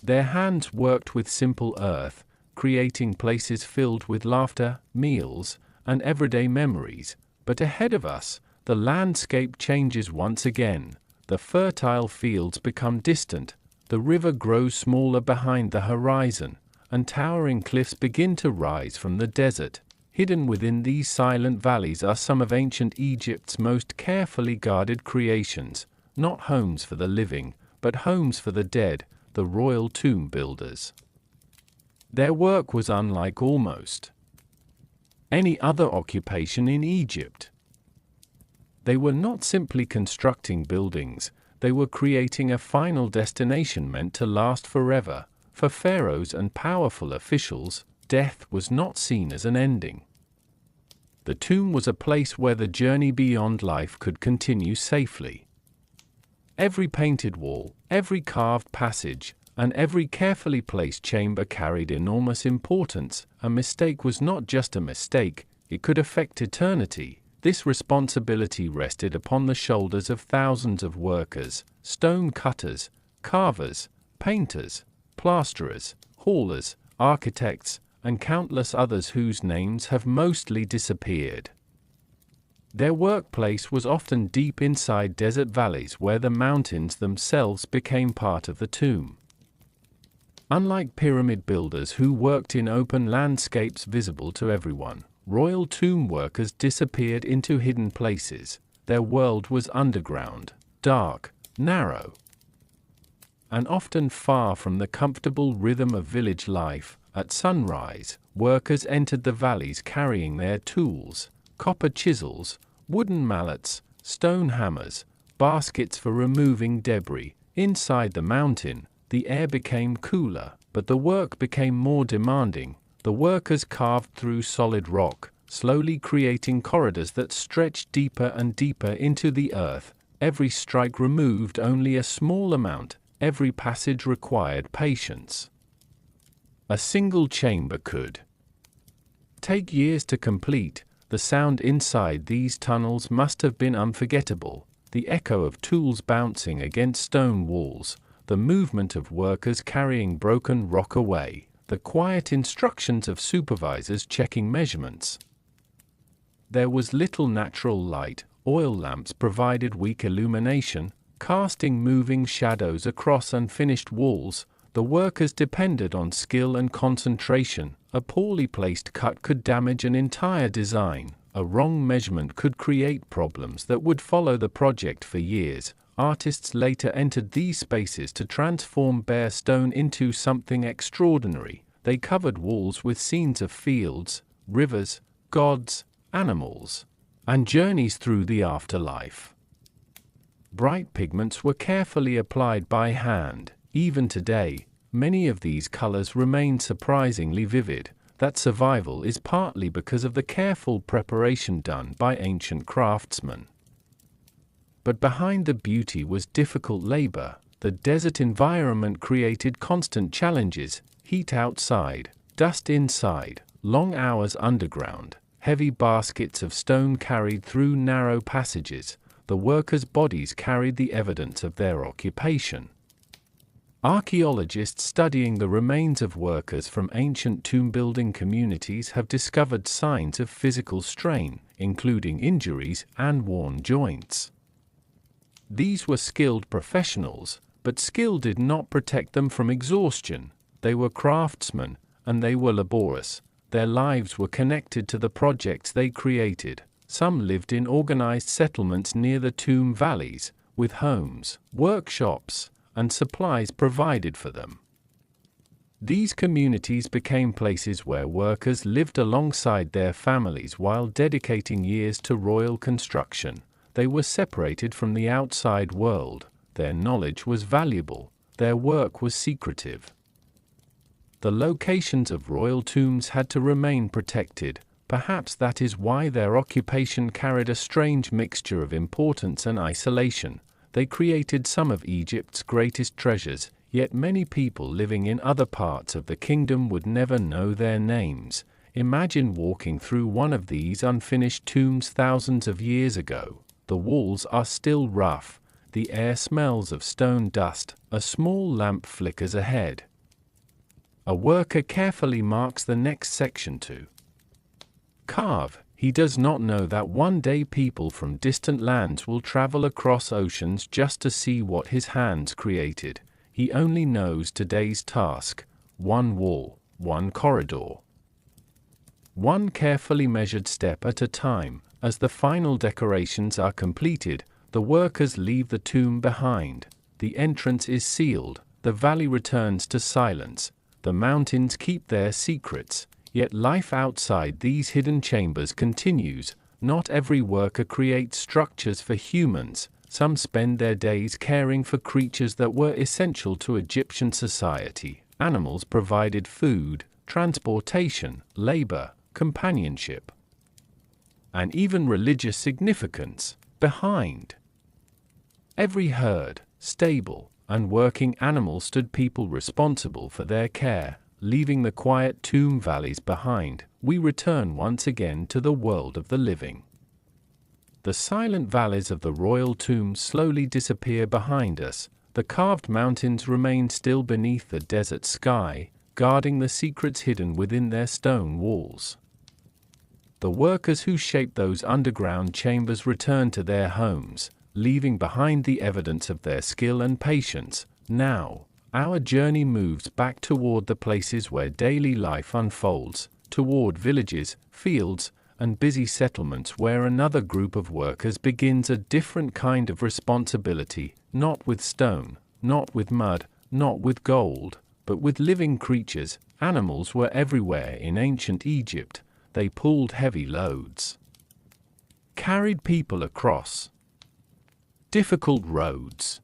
Their hands worked with simple earth, creating places filled with laughter, meals, and everyday memories. But ahead of us, the landscape changes once again. The fertile fields become distant, the river grows smaller behind the horizon, and towering cliffs begin to rise from the desert. Hidden within these silent valleys are some of ancient Egypt's most carefully guarded creations, not homes for the living, but homes for the dead, the royal tomb builders. Their work was unlike almost any other occupation in Egypt. They were not simply constructing buildings, they were creating a final destination meant to last forever. For pharaohs and powerful officials, death was not seen as an ending. The tomb was a place where the journey beyond life could continue safely. Every painted wall, every carved passage, and every carefully placed chamber carried enormous importance. A mistake was not just a mistake, it could affect eternity. This responsibility rested upon the shoulders of thousands of workers, stone cutters, carvers, painters, plasterers, haulers, architects, and countless others whose names have mostly disappeared. Their workplace was often deep inside desert valleys where the mountains themselves became part of the tomb. Unlike pyramid builders who worked in open landscapes visible to everyone, royal tomb workers disappeared into hidden places. Their world was underground, dark, narrow, and often far from the comfortable rhythm of village life. At sunrise, workers entered the valleys carrying their tools, copper chisels, wooden mallets, stone hammers, baskets for removing debris. Inside the mountain, the air became cooler, but the work became more demanding. The workers carved through solid rock, slowly creating corridors that stretched deeper and deeper into the earth. Every strike removed only a small amount, every passage required patience. A single chamber could take years to complete. The sound inside these tunnels must have been unforgettable. The echo of tools bouncing against stone walls, the movement of workers carrying broken rock away, the quiet instructions of supervisors checking measurements. There was little natural light. Oil lamps provided weak illumination, casting moving shadows across unfinished walls. The workers depended on skill and concentration. A poorly placed cut could damage an entire design. A wrong measurement could create problems that would follow the project for years. Artists later entered these spaces to transform bare stone into something extraordinary. They covered walls with scenes of fields, rivers, gods, animals, and journeys through the afterlife. Bright pigments were carefully applied by hand. Even today, many of these colors remain surprisingly vivid. That survival is partly because of the careful preparation done by ancient craftsmen. But behind the beauty was difficult labor. The desert environment created constant challenges: heat outside, dust inside, long hours underground, heavy baskets of stone carried through narrow passages. The workers' bodies carried the evidence of their occupation. Archaeologists studying the remains of workers from ancient tomb-building communities have discovered signs of physical strain, including injuries and worn joints. These were skilled professionals, but skill did not protect them from exhaustion. They were craftsmen, and they were laborious. Their lives were connected to the projects they created. Some lived in organized settlements near the tomb valleys, with homes, workshops, and supplies provided for them. These communities became places where workers lived alongside their families while dedicating years to royal construction. They were separated from the outside world. Their knowledge was valuable. Their work was secretive. The locations of royal tombs had to remain protected. Perhaps that is why their occupation carried a strange mixture of importance and isolation. They created some of Egypt's greatest treasures, yet many people living in other parts of the kingdom would never know their names. Imagine walking through one of these unfinished tombs thousands of years ago. The walls are still rough. The air smells of stone dust. A small lamp flickers ahead. A worker carefully marks the next section to carve. He does not know that one day people from distant lands will travel across oceans just to see what his hands created. He only knows today's task: one wall, one corridor, one carefully measured step at a time. As the final decorations are completed, the workers leave the tomb behind. The entrance is sealed. The valley returns to silence. The mountains keep their secrets. Yet life outside these hidden chambers continues. Not every worker creates structures for humans. Some spend their days caring for creatures that were essential to Egyptian society. Animals provided food, transportation, labor, companionship, and even religious significance. Behind every herd, stable, and working animal stood people responsible for their care. Leaving the quiet tomb valleys behind, we return once again to the world of the living. The silent valleys of the royal tombs slowly disappear behind us. The carved mountains remain still beneath the desert sky, guarding the secrets hidden within their stone walls. The workers who shaped those underground chambers return to their homes, leaving behind the evidence of their skill and patience. Now, our journey moves back toward the places where daily life unfolds, toward villages, fields, and busy settlements where another group of workers begins a different kind of responsibility, not with stone, not with mud, not with gold, but with living creatures. Animals were everywhere in ancient Egypt. They pulled heavy loads, carried people across difficult roads,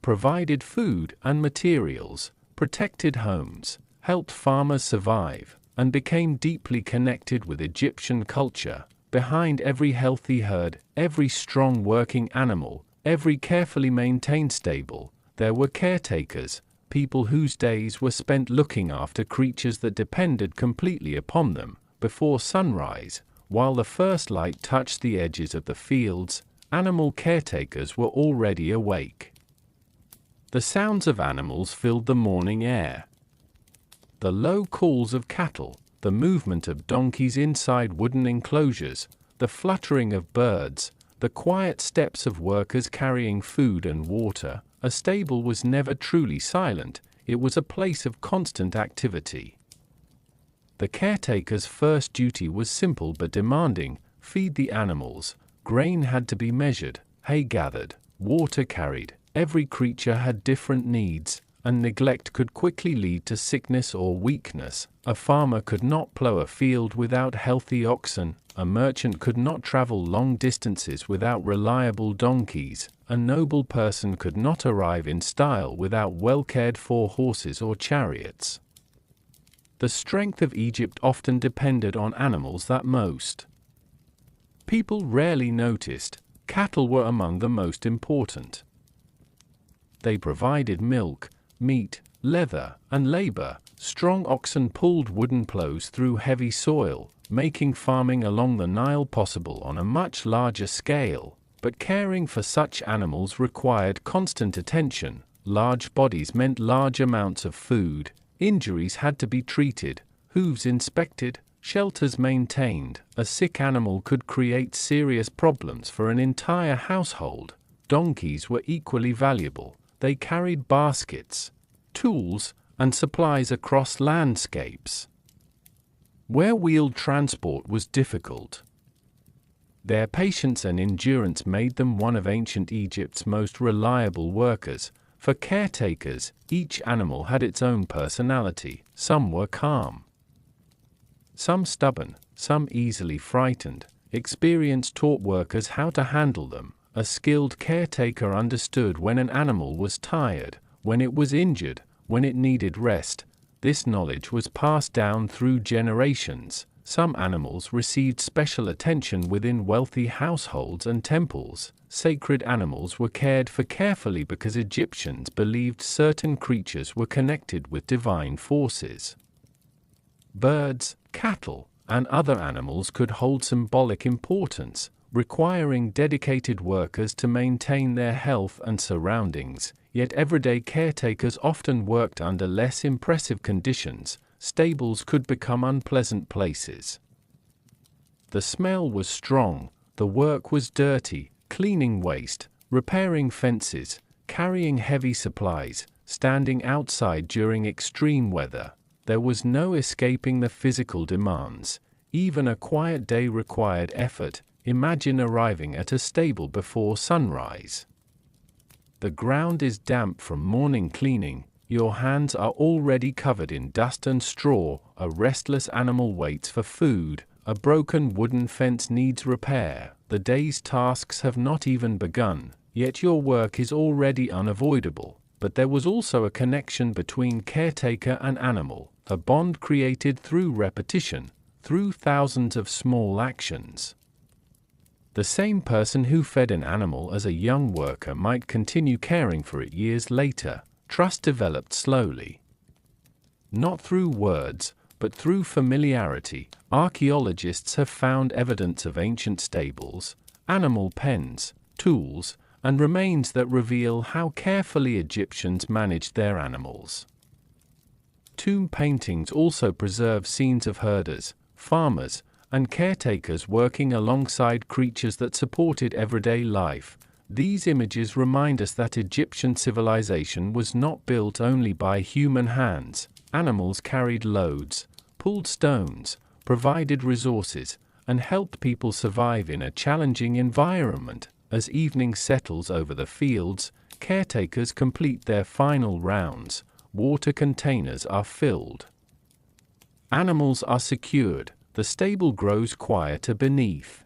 provided food and materials, protected homes, helped farmers survive, and became deeply connected with Egyptian culture. Behind every healthy herd, every strong working animal, every carefully maintained stable, there were caretakers, people whose days were spent looking after creatures that depended completely upon them. Before sunrise, while the first light touched the edges of the fields, animal caretakers were already awake. The sounds of animals filled the morning air. The low calls of cattle, the movement of donkeys inside wooden enclosures, the fluttering of birds, the quiet steps of workers carrying food and water. A stable was never truly silent. It was a place of constant activity. The caretaker's first duty was simple but demanding: feed the animals. Grain had to be measured, hay gathered, water carried. Every creature had different needs, and neglect could quickly lead to sickness or weakness. A farmer could not plow a field without healthy oxen. A merchant could not travel long distances without reliable donkeys. A noble person could not arrive in style without well-cared-for horses or chariots. The strength of Egypt often depended on animals that most people rarely noticed. Cattle were among the most important. They provided milk, meat, leather, and labor. Strong oxen pulled wooden plows through heavy soil, making farming along the Nile possible on a much larger scale. But caring for such animals required constant attention. Large bodies meant large amounts of food. Injuries had to be treated, hooves inspected, shelters maintained. A sick animal could create serious problems for an entire household. Donkeys were equally valuable. They carried baskets, tools, and supplies across landscapes where wheeled transport was difficult. Their patience and endurance made them one of ancient Egypt's most reliable workers. For caretakers, each animal had its own personality. Some were calm, some stubborn, some easily frightened. Experience taught workers how to handle them. A skilled caretaker understood when an animal was tired, when it was injured, when it needed rest. This knowledge was passed down through generations. Some animals received special attention within wealthy households and temples. Sacred animals were cared for carefully because Egyptians believed certain creatures were connected with divine forces. Birds, cattle, and other animals could hold symbolic importance, requiring dedicated workers to maintain their health and surroundings. Yet everyday caretakers often worked under less impressive conditions. Stables could become unpleasant places. The smell was strong, the work was dirty, cleaning waste, repairing fences, carrying heavy supplies, standing outside during extreme weather. There was no escaping the physical demands. Even a quiet day required effort. Imagine arriving at a stable before sunrise. The ground is damp from morning cleaning. Your hands are already covered in dust and straw. A restless animal waits for food. A broken wooden fence needs repair. The day's tasks have not even begun, yet your work is already unavoidable. But there was also a connection between caretaker and animal, a bond created through repetition, through thousands of small actions. The same person who fed an animal as a young worker might continue caring for it years later. Trust developed slowly. Not through words, but through familiarity. Archaeologists have found evidence of ancient stables, animal pens, tools, and remains that reveal how carefully Egyptians managed their animals. Tomb paintings also preserve scenes of herders, farmers, and caretakers working alongside creatures that supported everyday life. These images remind us that Egyptian civilization was not built only by human hands. Animals carried loads, pulled stones, provided resources, and helped people survive in a challenging environment. As evening settles over the fields, caretakers complete their final rounds. Water containers are filled. Animals are secured. The stable grows quieter beneath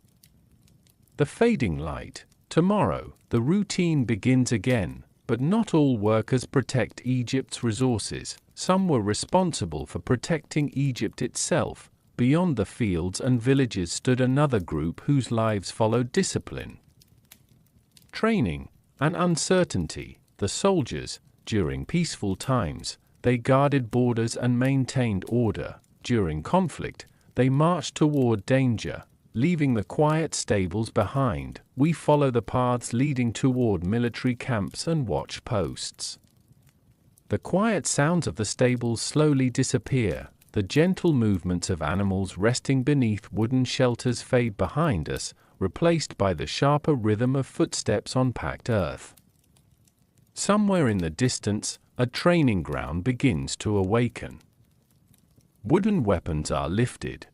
the fading light. Tomorrow, the routine begins again, but not all workers protect Egypt's resources. Some were responsible for protecting Egypt itself. Beyond the fields and villages stood another group whose lives followed discipline, training, and uncertainty. The soldiers, during peaceful times, they guarded borders and maintained order. During conflict, they marched toward danger, leaving the quiet stables behind. We follow the paths leading toward military camps and watch posts. The quiet sounds of the stables slowly disappear. The gentle movements of animals resting beneath wooden shelters fade behind us, replaced by the sharper rhythm of footsteps on packed earth. Somewhere in the distance, a training ground begins to awaken. Wooden weapons are lifted.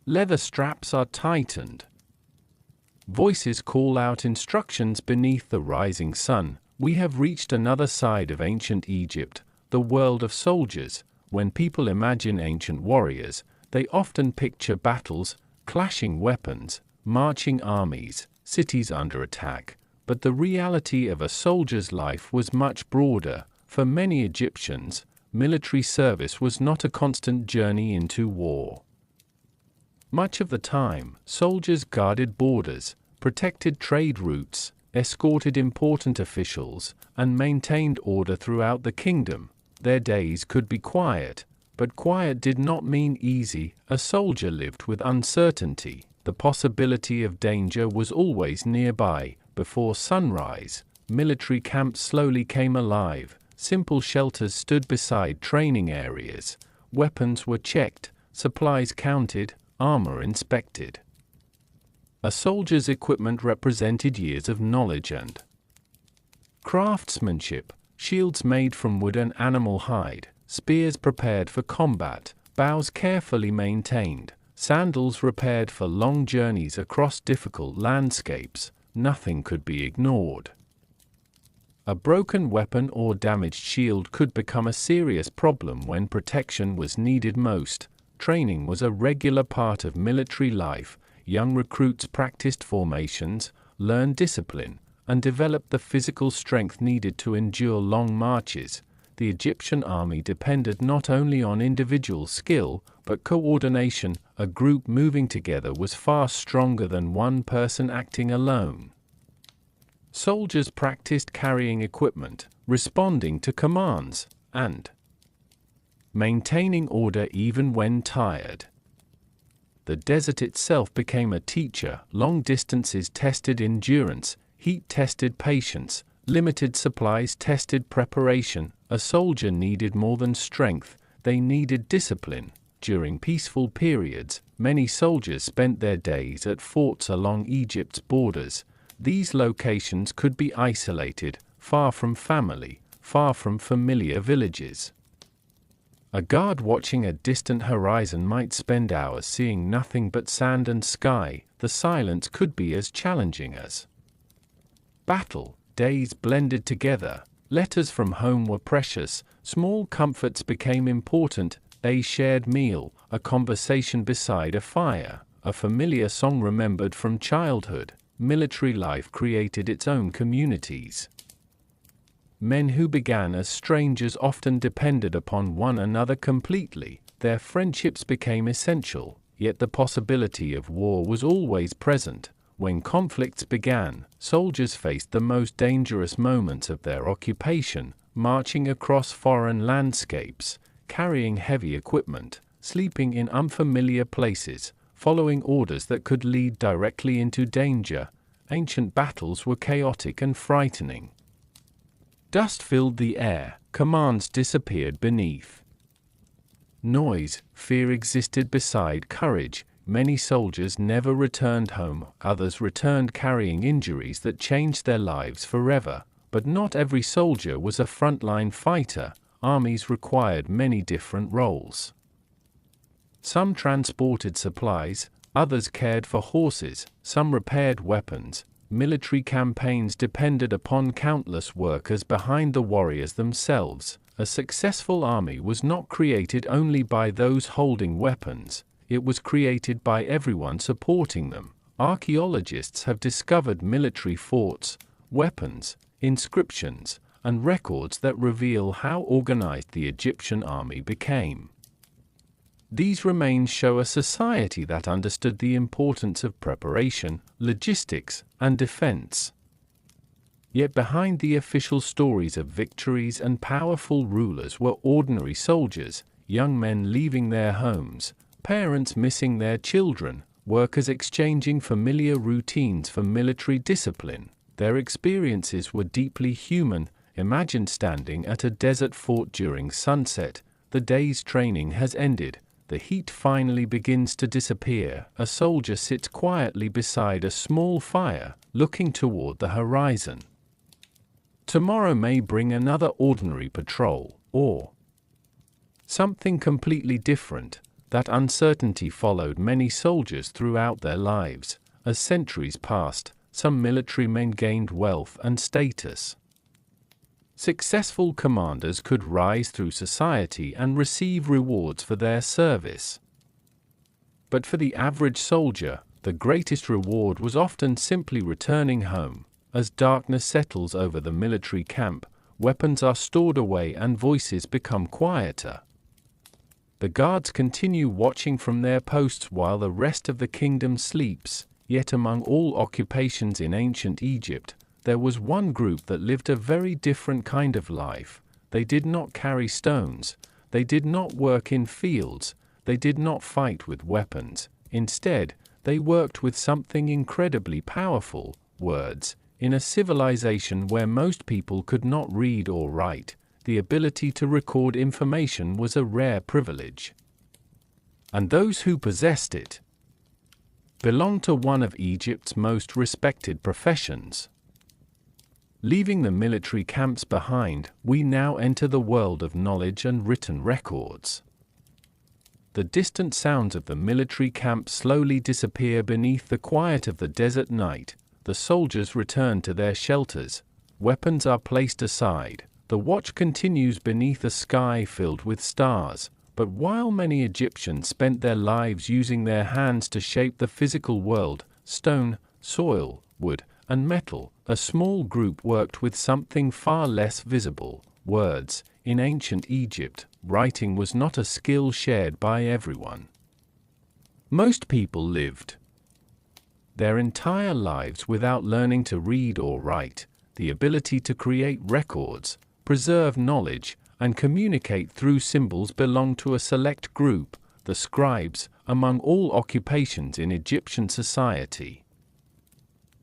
Leather straps are tightened. Voices call out instructions beneath the rising sun. We have reached another side of ancient Egypt, the world of soldiers. When people imagine ancient warriors, they often picture battles, clashing weapons, marching armies, cities under attack. But the reality of a soldier's life was much broader. For many Egyptians, military service was not a constant journey into war. Much of the time, soldiers guarded borders, protected trade routes, escorted important officials, and maintained order throughout the kingdom. Their days could be quiet, but quiet did not mean easy. A soldier lived with uncertainty. The possibility of danger was always nearby. Before sunrise, military camps slowly came alive. Simple shelters stood beside training areas. Weapons were checked, supplies counted, armor inspected. A soldier's equipment represented years of knowledge and craftsmanship. shields made from wood and animal hide, spears prepared for combat, bows carefully maintained, sandals repaired for long journeys across difficult landscapes. Nothing could be ignored. A broken weapon or damaged shield could become a serious problem when protection was needed most. Training was a regular part of military life. Young recruits practiced formations, learned discipline, and developed the physical strength needed to endure long marches. The Egyptian army depended not only on individual skill, but coordination. A group moving together was far stronger than one person acting alone. Soldiers practiced carrying equipment, responding to commands, and maintaining order even when tired. The desert itself became a teacher. Long distances tested endurance, heat tested patience, limited supplies tested preparation. A soldier needed more than strength, they needed discipline. During peaceful periods, many soldiers spent their days at forts along Egypt's borders. These locations could be isolated, far from family, far from familiar villages. A guard watching a distant horizon might spend hours seeing nothing but sand and sky. The silence could be as challenging as battle. Days blended together. Letters from home were precious. Small comforts became important. A shared meal, a conversation beside a fire, a familiar song remembered from childhood. Military life created its own communities. Men who began as strangers often depended upon one another completely. Their friendships became essential, yet the possibility of war was always present. When conflicts began, soldiers faced the most dangerous moments of their occupation, marching across foreign landscapes, carrying heavy equipment, sleeping in unfamiliar places, following orders that could lead directly into danger. Ancient battles were chaotic and frightening. Dust filled the air, commands disappeared beneath noise, fear existed beside courage. Many soldiers never returned home, others returned carrying injuries that changed their lives forever. But not every soldier was a frontline fighter. Armies required many different roles. Some transported supplies, others cared for horses, some repaired weapons. Military campaigns depended upon countless workers behind the warriors themselves. A successful army was not created only by those holding weapons, it was created by everyone supporting them. Archaeologists have discovered military forts, weapons, inscriptions, and records that reveal how organized the Egyptian army became. These remains show a society that understood the importance of preparation, logistics, and defense. Yet behind the official stories of victories and powerful rulers were ordinary soldiers, young men leaving their homes, parents missing their children, workers exchanging familiar routines for military discipline. Their experiences were deeply human. Imagine standing at a desert fort during sunset. The day's training has ended. The heat finally begins to disappear. A soldier sits quietly beside a small fire, looking toward the horizon. Tomorrow may bring another ordinary patrol, or something completely different. That uncertainty followed many soldiers throughout their lives. As centuries passed, some military men gained wealth and status. Successful commanders could rise through society and receive rewards for their service. But for the average soldier, the greatest reward was often simply returning home. As darkness settles over the military camp, weapons are stored away and voices become quieter. The guards continue watching from their posts while the rest of the kingdom sleeps. Yet among all occupations in ancient Egypt, there was one group that lived a very different kind of life. They did not carry stones, they did not work in fields, they did not fight with weapons. Instead, they worked with something incredibly powerful, words. In a civilization where most people could not read or write, the ability to record information was a rare privilege. And those who possessed it belonged to one of Egypt's most respected professions. Leaving the military camps behind, we now enter the world of knowledge and written records. The distant sounds of the military camp slowly disappear beneath the quiet of the desert night. The soldiers return to their shelters. Weapons are placed aside. The watch continues beneath a sky filled with stars. But while many Egyptians spent their lives using their hands to shape the physical world, stone, soil, wood, and metal, a small group worked with something far less visible: words. In ancient Egypt, writing was not a skill shared by everyone. Most people lived their entire lives without learning to read or write. The ability to create records, preserve knowledge, and communicate through symbols belonged to a select group, the scribes, among all occupations in Egyptian society.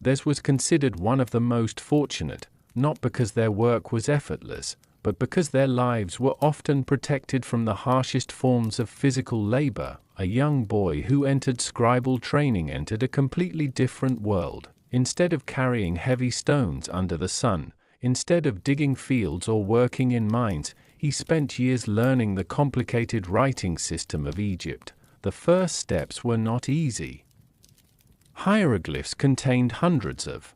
Theirs was considered one of the most fortunate, not because their work was effortless, but because their lives were often protected from the harshest forms of physical labor. A young boy who entered scribal training entered a completely different world. Instead of carrying heavy stones under the sun, instead of digging fields or working in mines, he spent years learning the complicated writing system of Egypt. The first steps were not easy. Hieroglyphs contained hundreds of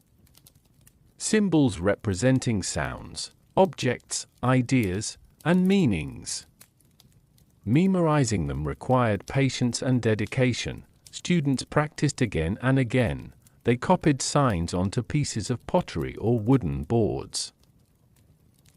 symbols representing sounds, objects, ideas, and meanings. Memorizing them required patience and dedication. Students practiced again and again. They copied signs onto pieces of pottery or wooden boards.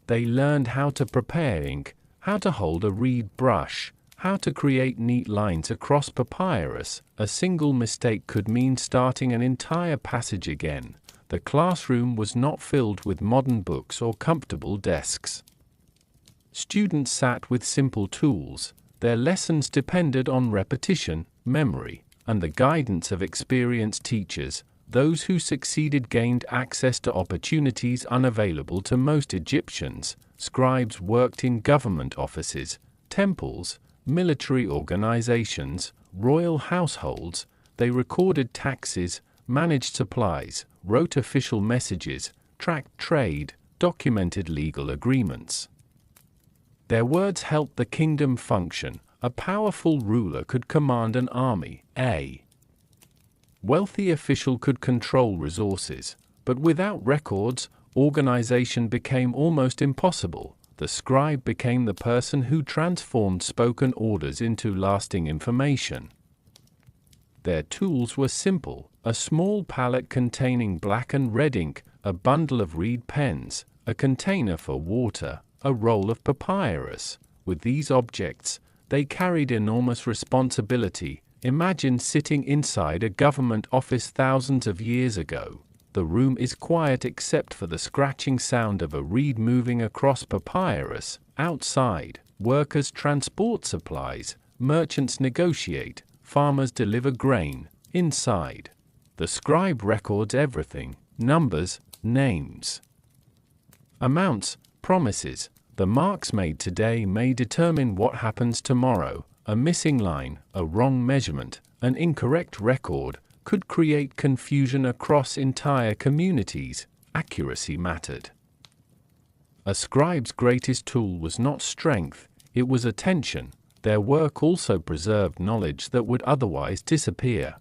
They learned how to prepare ink, how to hold a reed brush, how to create neat lines across papyrus. A single mistake could mean starting an entire passage again. The classroom was not filled with modern books or comfortable desks. Students sat with simple tools. Their lessons depended on repetition, memory, and the guidance of experienced teachers. Those who succeeded gained access to opportunities unavailable to most Egyptians. Scribes worked in government offices, temples, military organizations, royal households. They recorded taxes, managed supplies, wrote official messages, tracked trade, documented legal agreements. Their words helped the kingdom function. A powerful ruler could command an army. A wealthy official could control resources. But without records, organization became almost impossible. The scribe became the person who transformed spoken orders into lasting information. Their tools were simple: a small palette containing black and red ink, a bundle of reed pens, a container for water, a roll of papyrus. With these objects, they carried enormous responsibility. Imagine sitting inside a government office thousands of years ago. The room is quiet except for the scratching sound of a reed moving across papyrus. Outside, workers transport supplies, merchants negotiate, farmers deliver grain. Inside, the scribe records everything: numbers, names, amounts, promises. The marks made today may determine what happens tomorrow. A missing line, a wrong measurement, an incorrect record could create confusion across entire communities. Accuracy mattered. A scribe's greatest tool was not strength, it was attention. Their work also preserved knowledge that would otherwise disappear.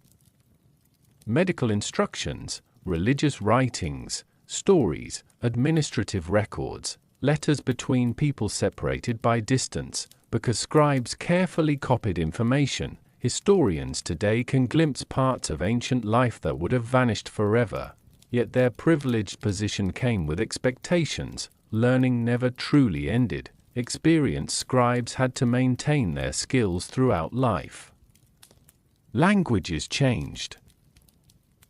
Medical instructions, religious writings, stories, administrative records, letters between people separated by distance. Because scribes carefully copied information, historians today can glimpse parts of ancient life that would have vanished forever. Yet their privileged position came with expectations. Learning never truly ended. Experienced scribes had to maintain their skills throughout life. Languages changed.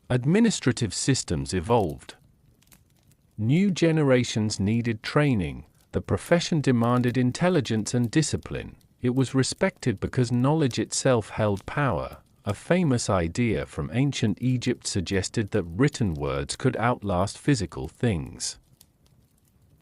Administrative systems evolved. New generations needed training. The profession demanded intelligence and discipline. It was respected because knowledge itself held power. A famous idea from ancient Egypt suggested that written words could outlast physical things.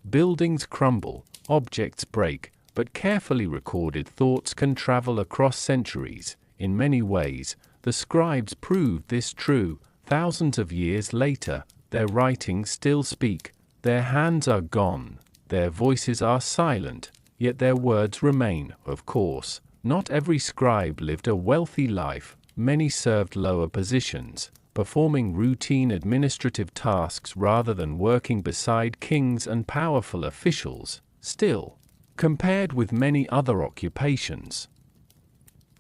Buildings crumble, objects break, but carefully recorded thoughts can travel across centuries. In many ways, the scribes proved this true. Thousands of years later, their writings still speak. Their hands are gone, their voices are silent, yet their words remain, of course. Not every scribe lived a wealthy life, many served lower positions, performing routine administrative tasks rather than working beside kings and powerful officials. Still, compared with many other occupations,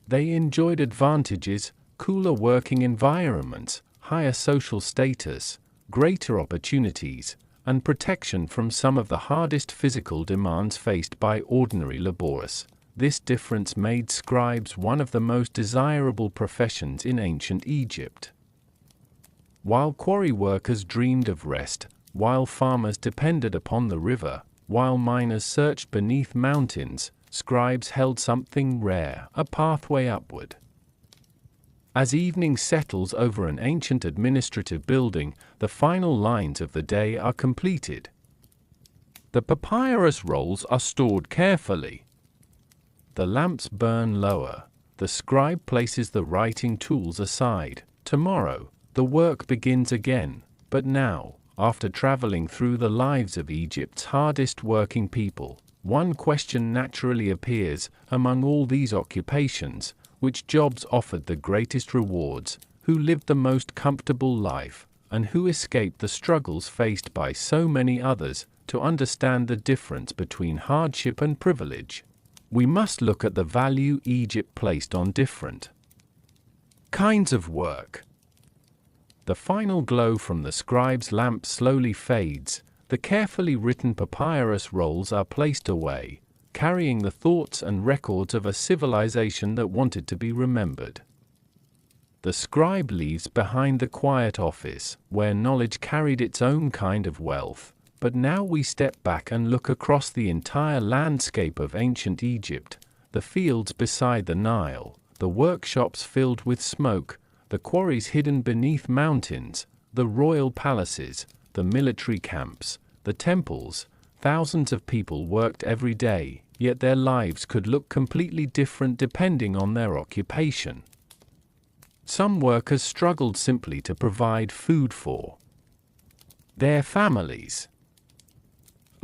they enjoyed advantages, cooler working environments, higher social status, greater opportunities, and protection from some of the hardest physical demands faced by ordinary laborers. This difference made scribes one of the most desirable professions in ancient Egypt. While quarry workers dreamed of rest, while farmers depended upon the river, while miners searched beneath mountains, scribes held something rare, a pathway upward. As evening settles over an ancient administrative building, the final lines of the day are completed. The papyrus rolls are stored carefully. The lamps burn lower. The scribe places the writing tools aside. Tomorrow, the work begins again, but now, after traveling through the lives of Egypt's hardest working people, one question naturally appears: among all these occupations, which jobs offered the greatest rewards, who lived the most comfortable life, and who escaped the struggles faced by so many others? To understand the difference between hardship and privilege, we must look at the value Egypt placed on different kinds of work. The final glow from the scribe's lamp slowly fades. The carefully written papyrus rolls are placed away, carrying the thoughts and records of a civilization that wanted to be remembered. The scribe leaves behind the quiet office, where knowledge carried its own kind of wealth. But now we step back and look across the entire landscape of ancient Egypt: the fields beside the Nile, the workshops filled with smoke, the quarries hidden beneath mountains, the royal palaces, the military camps, the temples. Thousands of people worked every day, yet their lives could look completely different depending on their occupation. Some workers struggled simply to provide food for their families.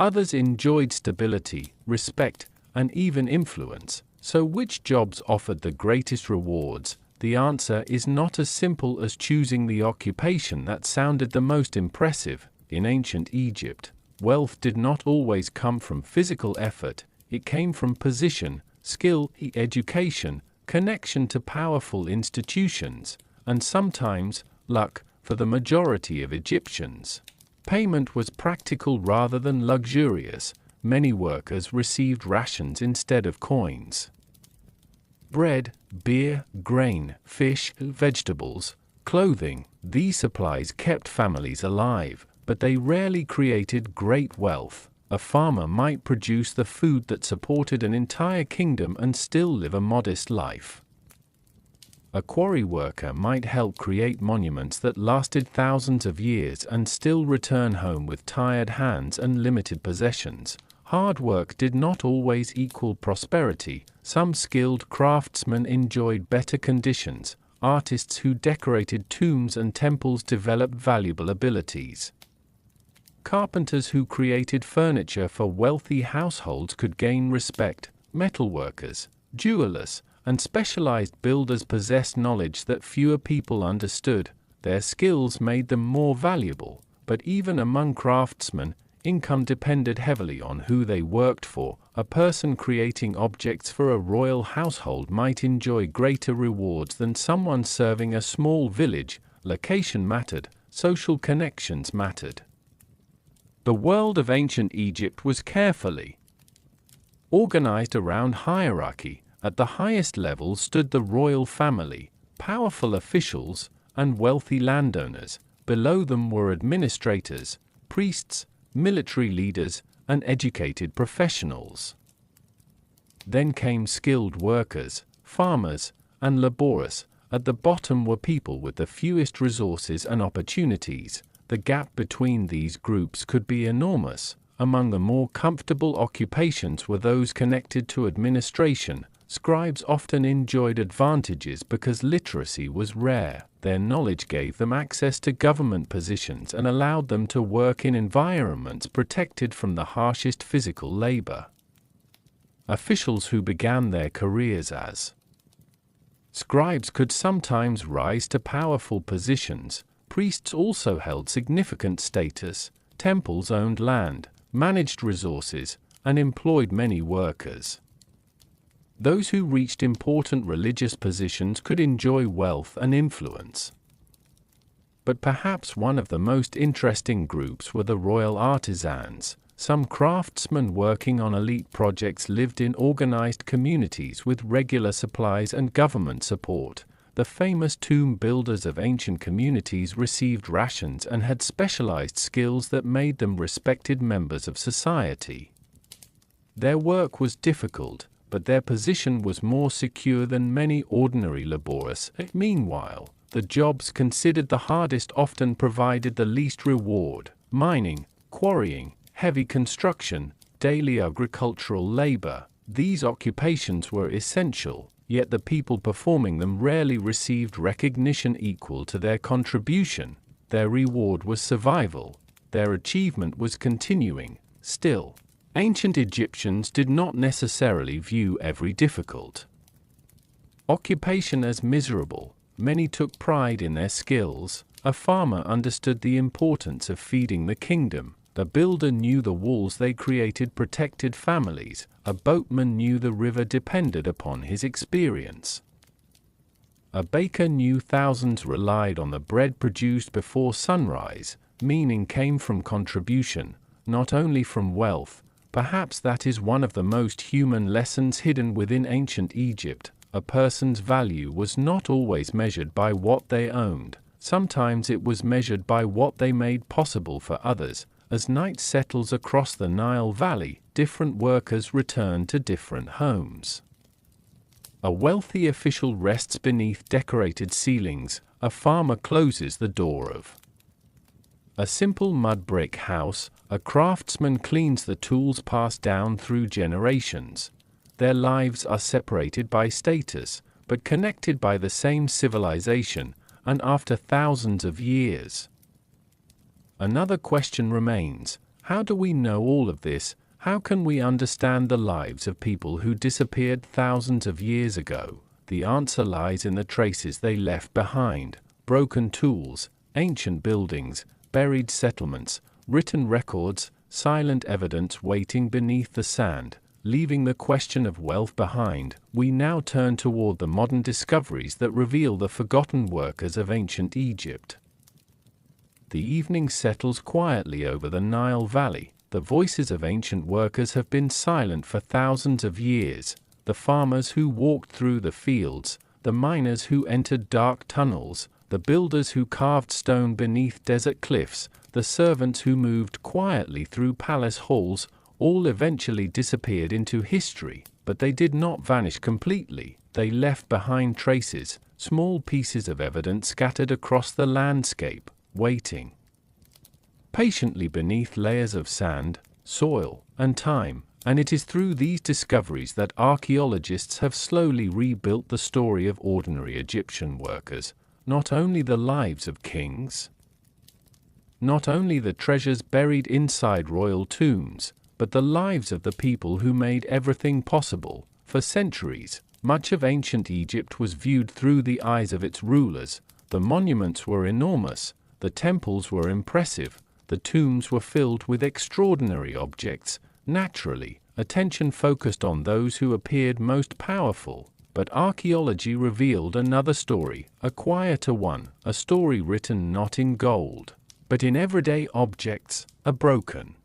Others enjoyed stability, respect, and even influence. So which jobs offered the greatest rewards? The answer is not as simple as choosing the occupation that sounded the most impressive. In ancient Egypt, wealth did not always come from physical effort. It came from position, skill, education, connection to powerful institutions, and sometimes luck. For the majority of Egyptians, payment was practical rather than luxurious. Many workers received rations instead of coins. Bread, beer, grain, fish, vegetables, clothing, these supplies kept families alive, but they rarely created great wealth. A farmer might produce the food that supported an entire kingdom and still live a modest life. A quarry worker might help create monuments that lasted thousands of years and still return home with tired hands and limited possessions. Hard work did not always equal prosperity. Some skilled craftsmen enjoyed better conditions. Artists who decorated tombs and temples developed valuable abilities. Carpenters who created furniture for wealthy households could gain respect. Metalworkers, jewelers, and specialized builders possessed knowledge that fewer people understood. Their skills made them more valuable, but even among craftsmen, income depended heavily on who they worked for. A person creating objects for a royal household might enjoy greater rewards than someone serving a small village. Location mattered, social connections mattered. The world of ancient Egypt was carefully organized around hierarchy. At the highest level stood the royal family, powerful officials, and wealthy landowners. Below them were administrators, priests, military leaders, and educated professionals. Then came skilled workers, farmers, and laborers. At the bottom were people with the fewest resources and opportunities. The gap between these groups could be enormous. Among the more comfortable occupations were those connected to administration, Scribes often enjoyed advantages because literacy was rare. Their knowledge gave them access to government positions and allowed them to work in environments protected from the harshest physical labor. Officials who began their careers as scribes could sometimes rise to powerful positions. Priests also held significant status. Temples owned land, managed resources, and employed many workers. Those who reached important religious positions could enjoy wealth and influence. But perhaps one of the most interesting groups were the royal artisans. Some craftsmen working on elite projects lived in organized communities with regular supplies and government support. The famous tomb builders of ancient communities received rations and had specialized skills that made them respected members of society. Their work was difficult, but their position was more secure than many ordinary laborers. Meanwhile, the jobs considered the hardest often provided the least reward: mining, quarrying, heavy construction, daily agricultural labor. These occupations were essential, yet the people performing them rarely received recognition equal to their contribution. Their reward was survival. Their achievement was continuing. Still, ancient Egyptians did not necessarily view every difficult occupation as miserable. Many took pride in their skills. A farmer understood the importance of feeding the kingdom. A builder knew the walls they created protected families. A boatman knew the river depended upon his experience. A baker knew thousands relied on the bread produced before sunrise. Meaning came from contribution, not only from wealth. Perhaps that is one of the most human lessons hidden within ancient Egypt. A person's value was not always measured by what they owned. Sometimes it was measured by what they made possible for others. As night settles across the Nile Valley, different workers return to different homes. A wealthy official rests beneath decorated ceilings. A farmer closes the door of a simple mud brick house. A craftsman cleans the tools passed down through generations. Their lives are separated by status, but connected by the same civilization, and after thousands of years. Another question remains: how do we know all of this? How can we understand the lives of people who disappeared thousands of years ago? The answer lies in the traces they left behind: broken tools, ancient buildings, buried settlements, written records, silent evidence waiting beneath the sand, leaving the question of wealth behind. We now turn toward the modern discoveries that reveal the forgotten workers of ancient Egypt. The evening settles quietly over the Nile Valley. The voices of ancient workers have been silent for thousands of years. The farmers who walked through the fields, the miners who entered dark tunnels, the builders who carved stone beneath desert cliffs, the servants who moved quietly through palace halls, all eventually disappeared into history, but they did not vanish completely. They left behind traces, small pieces of evidence scattered across the landscape, waiting patiently beneath layers of sand, soil, and time. And it is through these discoveries that archaeologists have slowly rebuilt the story of ordinary Egyptian workers, not only the lives of kings, not only the treasures buried inside royal tombs, but the lives of the people who made everything possible. For centuries, much of ancient Egypt was viewed through the eyes of its rulers. The monuments were enormous, the temples were impressive, the tombs were filled with extraordinary objects. Naturally, attention focused on those who appeared most powerful. But archaeology revealed another story, a quieter one, a story written not in gold, but in everyday objects: a broken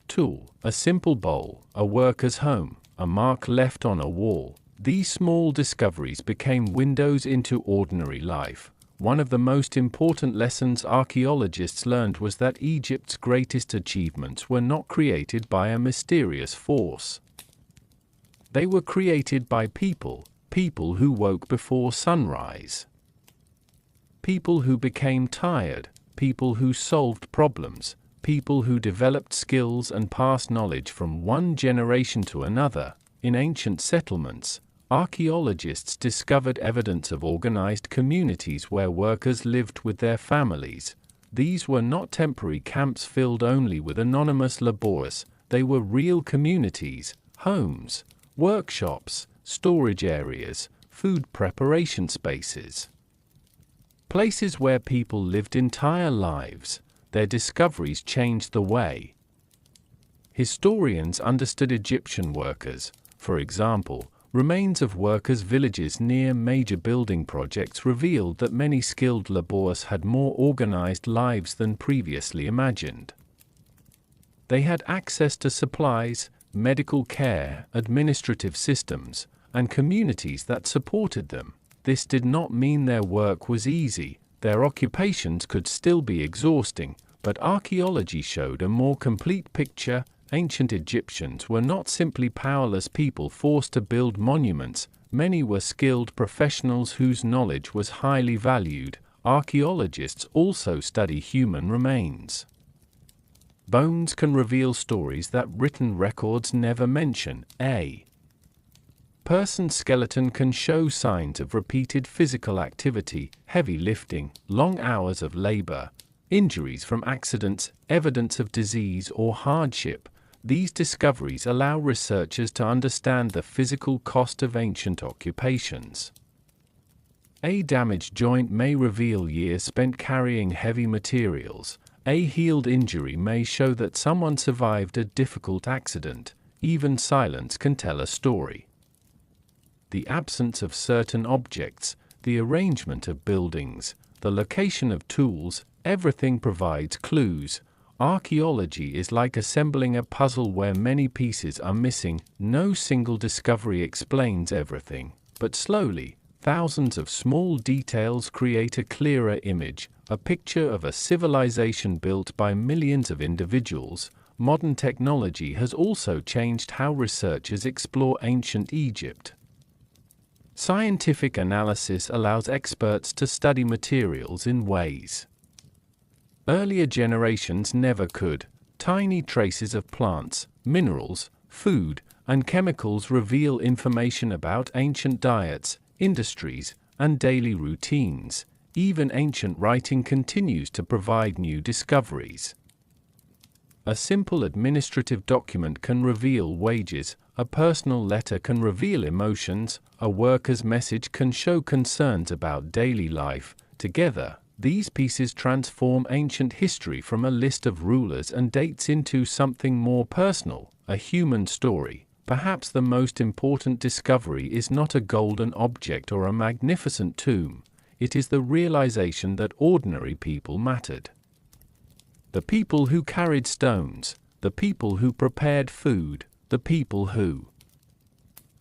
tool, a simple bowl, a worker's home, a mark left on a wall. These small discoveries became windows into ordinary life. One of the most important lessons archaeologists learned was that Egypt's greatest achievements were not created by a mysterious force. They were created by people who woke before sunrise, people who became tired, people who solved problems, people who developed skills and passed knowledge from one generation to another. In ancient settlements, archaeologists discovered evidence of organized communities where workers lived with their families. These were not temporary camps filled only with anonymous laborers, they were real communities, homes, workshops, storage areas, food preparation spaces. Places where people lived entire lives. Their discoveries changed the way historians understood Egyptian workers. For example, remains of workers' villages near major building projects revealed that many skilled laborers had more organized lives than previously imagined. They had access to supplies, medical care, administrative systems, and communities that supported them. This did not mean their work was easy. Their occupations could still be exhausting, but archaeology showed a more complete picture. Ancient Egyptians were not simply powerless people forced to build monuments. Many were skilled professionals whose knowledge was highly valued. Archaeologists also study human remains. Bones can reveal stories that written records never mention. A person's skeleton can show signs of repeated physical activity, heavy lifting, long hours of labor, injuries from accidents, evidence of disease or hardship. These discoveries allow researchers to understand the physical cost of ancient occupations. A damaged joint may reveal years spent carrying heavy materials. A healed injury may show that someone survived a difficult accident. Even silence can tell a story. The absence of certain objects, the arrangement of buildings, the location of tools, everything provides clues. Archaeology is like assembling a puzzle where many pieces are missing. No single discovery explains everything, but slowly, thousands of small details create a clearer image, a picture of a civilization built by millions of individuals. Modern technology has also changed how researchers explore ancient Egypt. Scientific analysis allows experts to study materials in ways earlier generations never could. Tiny traces of plants, minerals, food, and chemicals reveal information about ancient diets, industries, and daily routines. Even ancient writing continues to provide new discoveries. A simple administrative document can reveal wages, a personal letter can reveal emotions, a worker's message can show concerns about daily life. Together, these pieces transform ancient history from a list of rulers and dates into something more personal, a human story. Perhaps the most important discovery is not a golden object or a magnificent tomb. It is the realization that ordinary people mattered. The people who carried stones, the people who prepared food, the people who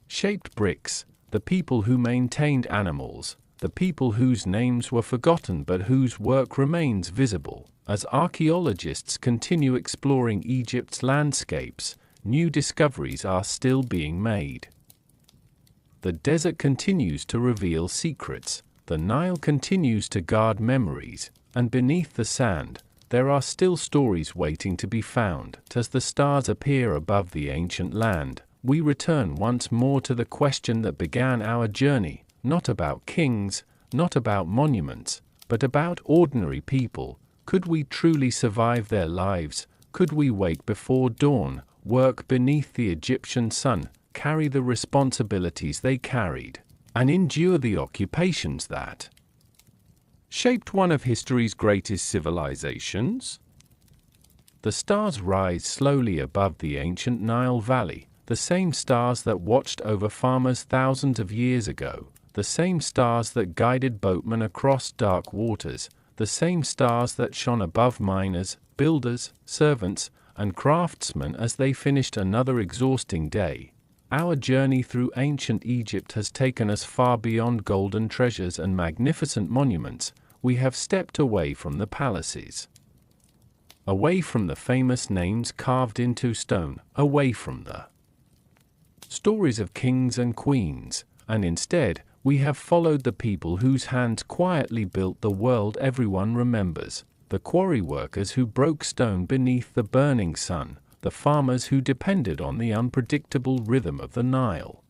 shaped bricks, the people who maintained animals, the people whose names were forgotten but whose work remains visible. As archaeologists continue exploring Egypt's landscapes, new discoveries are still being made. The desert continues to reveal secrets, the Nile continues to guard memories, and beneath the sand, there are still stories waiting to be found. As the stars appear above the ancient land, we return once more to the question that began our journey, not about kings, not about monuments, but about ordinary people. Could we truly survive their lives? Could we wake before dawn, work beneath the Egyptian sun, carry the responsibilities they carried, and endure the occupations that shaped one of history's greatest civilizations? The stars rise slowly above the ancient Nile Valley, the same stars that watched over farmers thousands of years ago, the same stars that guided boatmen across dark waters, the same stars that shone above miners, builders, servants, and craftsmen as they finished another exhausting day. Our journey through ancient Egypt has taken us far beyond golden treasures and magnificent monuments. We have stepped away from the palaces, away from the famous names carved into stone, away from the stories of kings and queens, and instead, we have followed the people whose hands quietly built the world everyone remembers, the quarry workers who broke stone beneath the burning sun, the farmers who depended on the unpredictable rhythm of the Nile,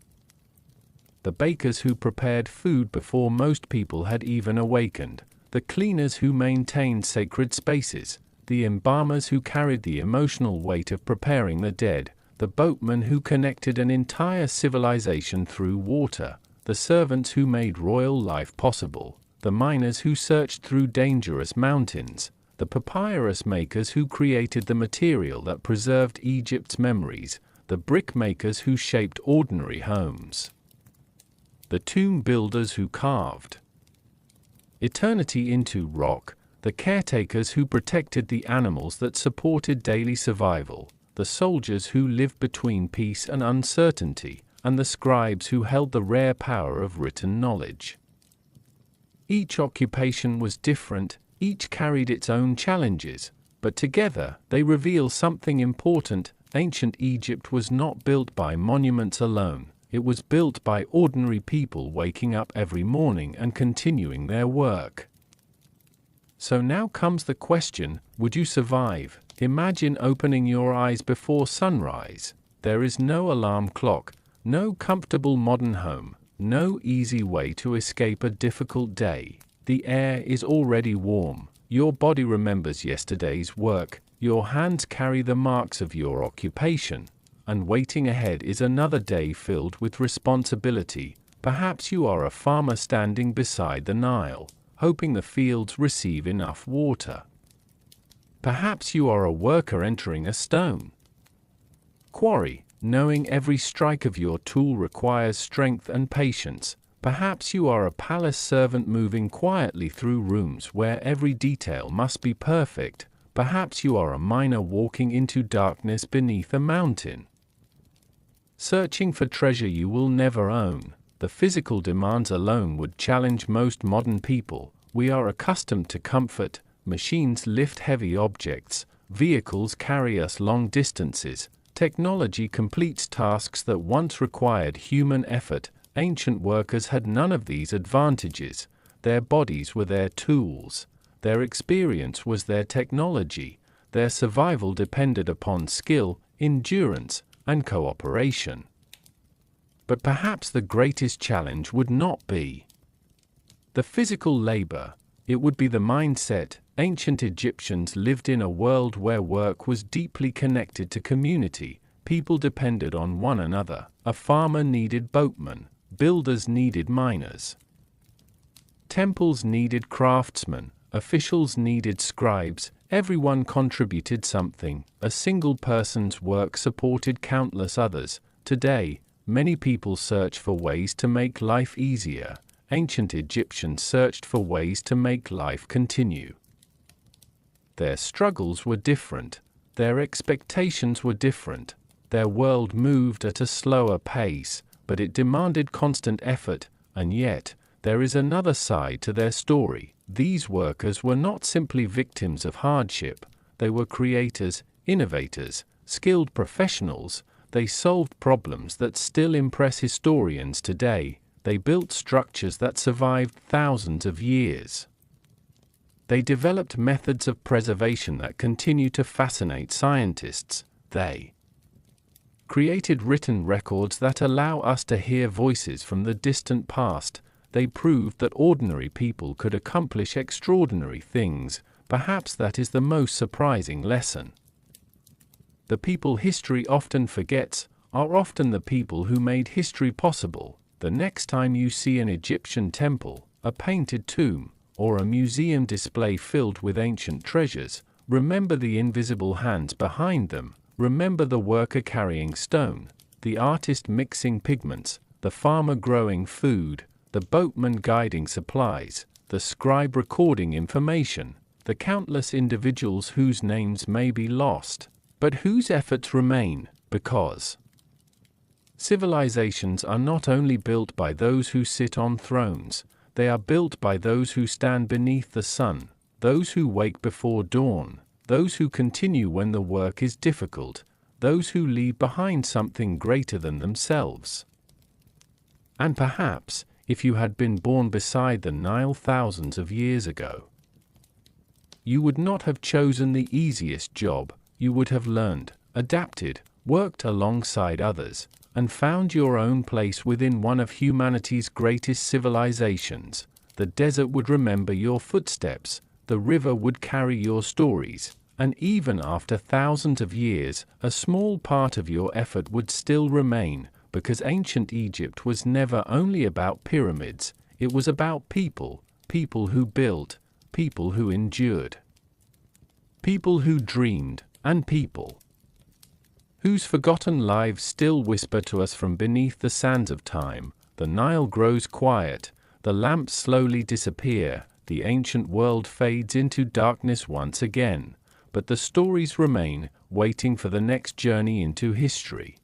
the bakers who prepared food before most people had even awakened, the cleaners who maintained sacred spaces, the embalmers who carried the emotional weight of preparing the dead, the boatmen who connected an entire civilization through water, the servants who made royal life possible, the miners who searched through dangerous mountains, the papyrus makers who created the material that preserved Egypt's memories, the brick makers who shaped ordinary homes, the tomb builders who carved eternity into rock, the caretakers who protected the animals that supported daily survival, the soldiers who lived between peace and uncertainty, and the scribes who held the rare power of written knowledge. Each occupation was different, each carried its own challenges, but together they reveal something important. Ancient Egypt was not built by monuments alone. It was built by ordinary people waking up every morning and continuing their work. So now comes the question, would you survive? Imagine opening your eyes before sunrise. There is no alarm clock, no comfortable modern home, no easy way to escape a difficult day. The air is already warm, your body remembers yesterday's work, your hands carry the marks of your occupation, and waiting ahead is another day filled with responsibility. Perhaps you are a farmer standing beside the Nile, hoping the fields receive enough water. Perhaps you are a worker entering a stone quarry, knowing every strike of your tool requires strength and patience. Perhaps you are a palace servant moving quietly through rooms where every detail must be perfect. Perhaps you are a miner walking into darkness beneath a mountain, searching for treasure you will never own. The physical demands alone would challenge most modern people. We are accustomed to comfort. Machines lift heavy objects, vehicles carry us long distances, technology completes tasks that once required human effort. Ancient workers had none of these advantages. Their bodies were their tools, their experience was their technology, their survival depended upon skill, endurance, and cooperation. But perhaps the greatest challenge would not be the physical labor, it would be the mindset. Ancient Egyptians lived in a world where work was deeply connected to community. People depended on one another. A farmer needed boatmen, builders needed miners, temples needed craftsmen, officials needed scribes. Everyone contributed something. A single person's work supported countless others. Today, many people search for ways to make life easier. Ancient Egyptians searched for ways to make life continue. Their struggles were different. Their expectations were different. Their world moved at a slower pace, but it demanded constant effort. And yet, there is another side to their story. These workers were not simply victims of hardship. They were creators, innovators, skilled professionals. They solved problems that still impress historians today. They built structures that survived thousands of years. They developed methods of preservation that continue to fascinate scientists. They created written records that allow us to hear voices from the distant past. They proved that ordinary people could accomplish extraordinary things. Perhaps that is the most surprising lesson. The people history often forgets are often the people who made history possible. The next time you see an Egyptian temple, a painted tomb, or a museum display filled with ancient treasures, remember the invisible hands behind them. Remember the worker carrying stone, the artist mixing pigments, the farmer growing food, the boatman guiding supplies, the scribe recording information, the countless individuals whose names may be lost, but whose efforts remain, because civilizations are not only built by those who sit on thrones, they are built by those who stand beneath the sun, those who wake before dawn, those who continue when the work is difficult, those who leave behind something greater than themselves. And perhaps, if you had been born beside the Nile thousands of years ago, you would not have chosen the easiest job. You would have learned adapted, worked alongside others, and found your own place within one of humanity's greatest civilizations. The desert would remember your footsteps, the river would carry your stories, and even after thousands of years, a small part of your effort would still remain, because ancient Egypt was never only about pyramids, it was about people, people who built, people who endured, people who dreamed, and people whose forgotten lives still whisper to us from beneath the sands of time. The Nile grows quiet, the lamps slowly disappear, the ancient world fades into darkness once again, but the stories remain, waiting for the next journey into history.